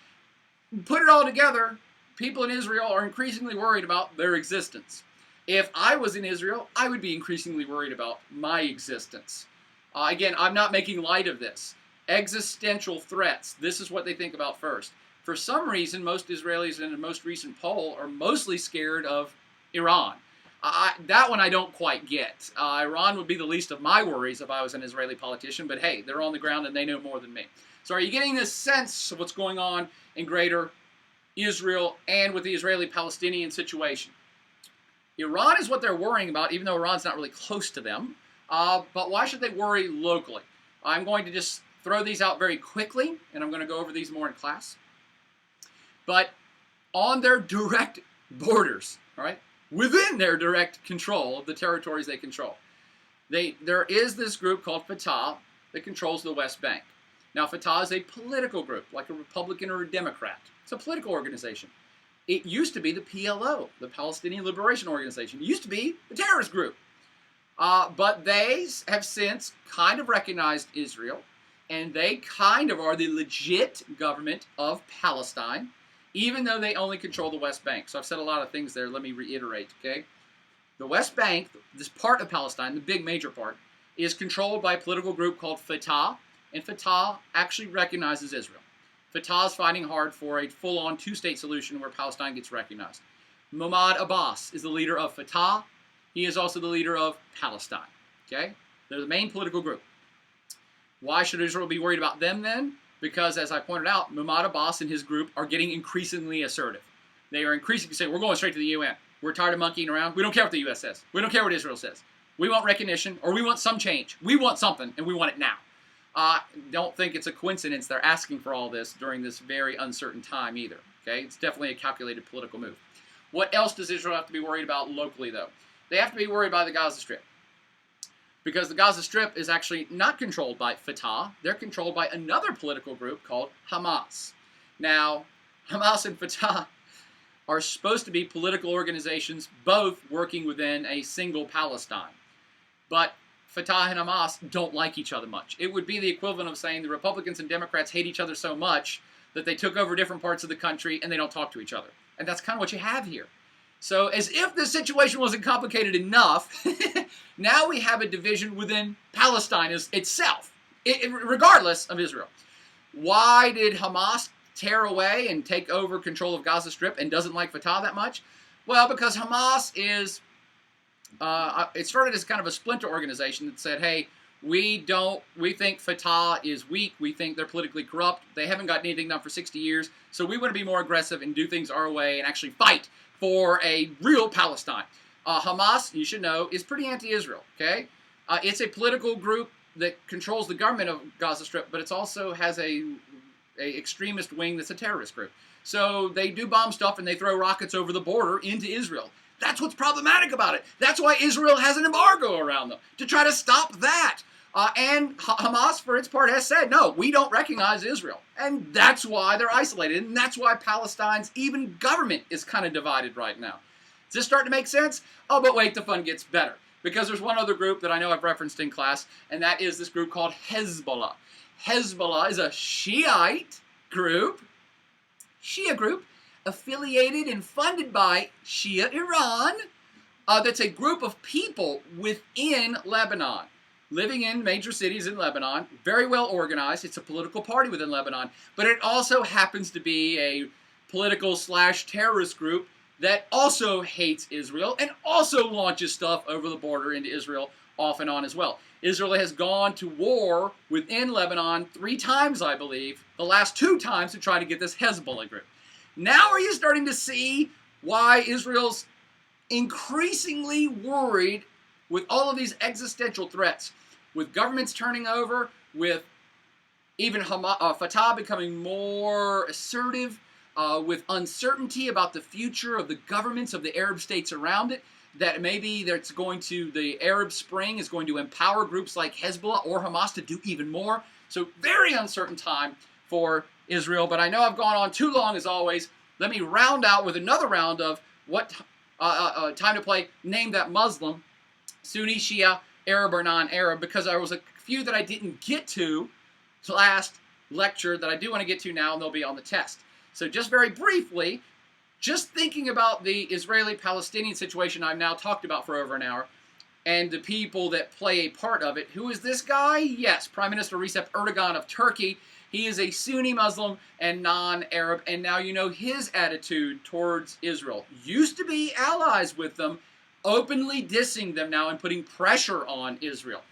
put it all together, people in Israel are increasingly worried about their existence. If I was in Israel, I would be increasingly worried about my existence. Again, I'm not making light of this. Existential threats, this is what they think about first. For some reason, most Israelis in the most recent poll are mostly scared of Iran. That one I don't quite get. Iran would be the least of my worries if I was an Israeli politician, but hey, they're on the ground and they know more than me. So are you getting this sense of what's going on in greater Israel and with the Israeli-Palestinian situation? Iran is what they're worrying about, even though Iran's not really close to them. But why should they worry locally? I'm going to just throw these out very quickly, and I'm going to go over these more in class. But on their direct borders, all right, within their direct control of the territories they control, there is this group called Fatah that controls the West Bank. Now, Fatah is a political group, like a Republican or a Democrat. It's a political organization. It used to be the PLO, the Palestinian Liberation Organization. It used to be a terrorist group. But they have since kind of recognized Israel, and they kind of are the legit government of Palestine, even though they only control the West Bank. So I've said a lot of things there. Let me reiterate, okay? The West Bank, this part of Palestine, the big major part, is controlled by a political group called Fatah, and Fatah actually recognizes Israel. Fatah is fighting hard for a full-on two-state solution where Palestine gets recognized. Mahmoud Abbas is the leader of Fatah. He is also the leader of Palestine. Okay? They're the main political group. Why should Israel be worried about them then? Because, as I pointed out, Mahmoud Abbas and his group are getting increasingly assertive. They are increasingly saying, we're going straight to the UN. We're tired of monkeying around. We don't care what the U.S. says. We don't care what Israel says. We want recognition, or we want some change. We want something, and we want it now. Don't think it's a coincidence they're asking for all this during this very uncertain time either. Okay? It's definitely a calculated political move. What else does Israel have to be worried about locally, though? They have to be worried by the Gaza Strip. Because the Gaza Strip is actually not controlled by Fatah. They're controlled by another political group called Hamas. Now, Hamas and Fatah are supposed to be political organizations, both working within a single Palestine. But Fatah and Hamas don't like each other much. It would be the equivalent of saying the Republicans and Democrats hate each other so much that they took over different parts of the country and they don't talk to each other. And that's kind of what you have here. So as if this situation wasn't complicated enough, now we have a division within Palestine itself, regardless of Israel. Why did Hamas tear away and take over control of Gaza Strip and doesn't like Fatah that much? Well, because Hamas is, it started as kind of a splinter organization that said, hey, we think Fatah is weak, we think they're politically corrupt, they haven't gotten anything done for 60 years, so we want to be more aggressive and do things our way and actually fight for a real Palestine. Hamas, you should know, is pretty anti-Israel, okay? It's a political group that controls the government of Gaza Strip, but it also has a extremist wing that's a terrorist group. So they do bomb stuff and they throw rockets over the border into Israel. That's what's problematic about it. That's why Israel has an embargo around them, to try to stop that. And Hamas, for its part, has said, no, we don't recognize Israel. And that's why they're isolated. And that's why Palestine's even government is kind of divided right now. Is this starting to make sense? Oh, but wait, the fun gets better. Because there's one other group that I know I've referenced in class, and that is this group called Hezbollah. Hezbollah is a Shiite group, Shia group, affiliated and funded by Shia Iran. That's a group of people within Lebanon, living in major cities in Lebanon, very well organized. It's a political party within Lebanon, but it also happens to be a political/terrorist group that also hates Israel and also launches stuff over the border into Israel off and on as well. Israel has gone to war within Lebanon 3 times, I believe, the last 2 times to try to get this Hezbollah group. Now are you starting to see why Israel's increasingly worried with all of these existential threats, with governments turning over, with even Fatah becoming more assertive, with uncertainty about the future of the governments of the Arab states around it, that maybe the Arab Spring is going to empower groups like Hezbollah or Hamas to do even more. So very uncertain time for Israel, but I know I've gone on too long as always. Let me round out with another round of what time to play Name That Muslim, Sunni, Shia, Arab or non-Arab, because there was a few that I didn't get to last lecture that I do want to get to now, and they'll be on the test. So just very briefly, just thinking about the Israeli-Palestinian situation I've now talked about for over an hour, and the people that play a part of it. Who is this guy? Yes, Prime Minister Recep Erdogan of Turkey. He is a Sunni Muslim and non-Arab, and now you know his attitude towards Israel. Used to be allies with them, openly dissing them now and putting pressure on Israel.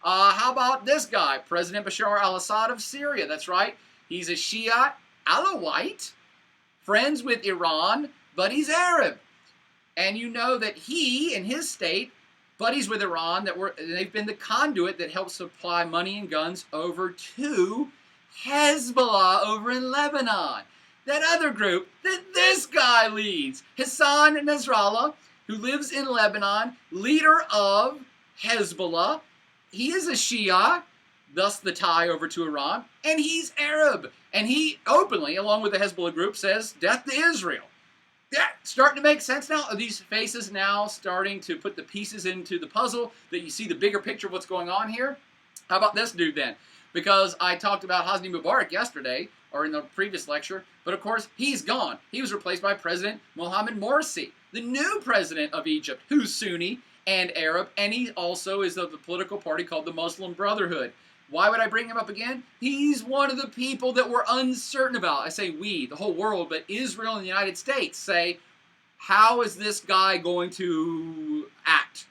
How about this guy, President Bashar al-Assad of Syria? That's right, he's a Shiite, Alawite, friends with Iran, but he's Arab. And you know that he and his state, buddies with Iran, they've been the conduit that helps supply money and guns over to Hezbollah over in Lebanon. That other group that this guy leads, Hassan Nasrallah, who lives in Lebanon, leader of Hezbollah. He is a Shia, thus the tie over to Iran, and he's Arab. And he openly, along with the Hezbollah group, says, death to Israel. Yeah, starting to make sense now? Are these faces now starting to put the pieces into the puzzle, that you see the bigger picture of what's going on here? How about this dude then? Because I talked about Hosni Mubarak yesterday, or in the previous lecture, but of course he's gone. He was replaced by President Mohamed Morsi, the new president of Egypt, who's Sunni and Arab, and he also is of the political party called the Muslim Brotherhood. Why would I bring him up again? He's one of the people that we're uncertain about. I say we, the whole world, but Israel and the United States say, how is this guy going to act?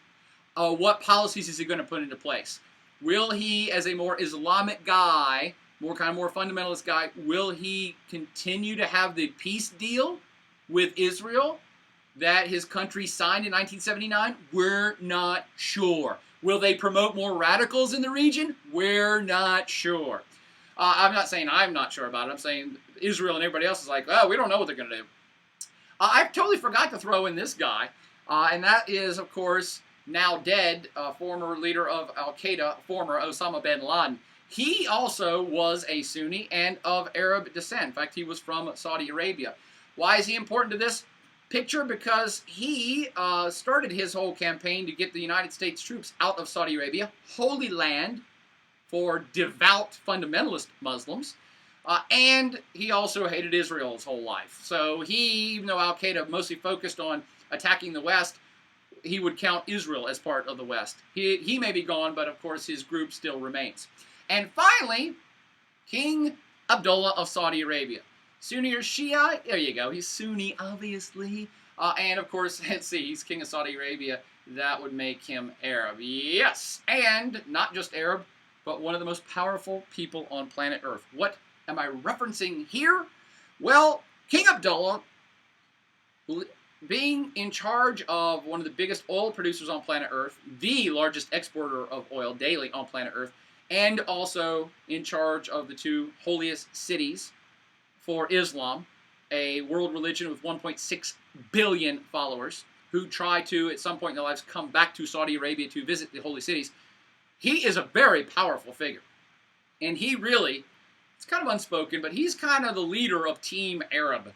What policies is he going to put into place? Will he, as a more Islamic guy, more fundamentalist guy, will he continue to have the peace deal with Israel that his country signed in 1979? We're not sure. Will they promote more radicals in the region? We're not sure. I'm not saying I'm not sure about it. I'm saying Israel and everybody else is like, oh, we don't know what they're going to do. I totally forgot to throw in this guy, and that is, of course, now dead, former leader of Al-Qaeda, former Osama bin Laden. He also was a Sunni and of Arab descent. In fact, he was from Saudi Arabia. Why is he important to this picture? Because he started his whole campaign to get the United States troops out of Saudi Arabia, holy land for devout fundamentalist Muslims, and he also hated Israel his whole life. So he, even though Al-Qaeda mostly focused on attacking the West, he would count Israel as part of the West. He may be gone, but of course his group still remains. And finally, King Abdullah of Saudi Arabia. Sunni or Shia? There you go. He's Sunni, obviously. And of course, let's see, he's King of Saudi Arabia. That would make him Arab. Yes! And not just Arab, but one of the most powerful people on planet Earth. What am I referencing here? Well, King Abdullah, being in charge of one of the biggest oil producers on planet Earth, the largest exporter of oil daily on planet Earth, and also in charge of the 2 holiest cities for Islam, a world religion with 1.6 billion followers, who try to, at some point in their lives, come back to Saudi Arabia to visit the holy cities. He is a very powerful figure. And he really, it's kind of unspoken, but he's kind of the leader of Team Arab.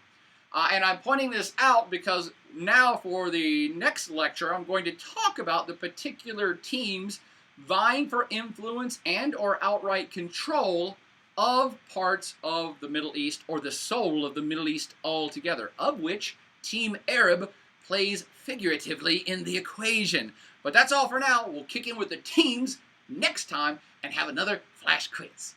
And I'm pointing this out because now for the next lecture, I'm going to talk about the particular teams vying for influence and or outright control of parts of the Middle East, or the soul of the Middle East altogether, of which Team Arab plays figuratively in the equation. But that's all for now. We'll kick in with the teams next time and have another flash quiz.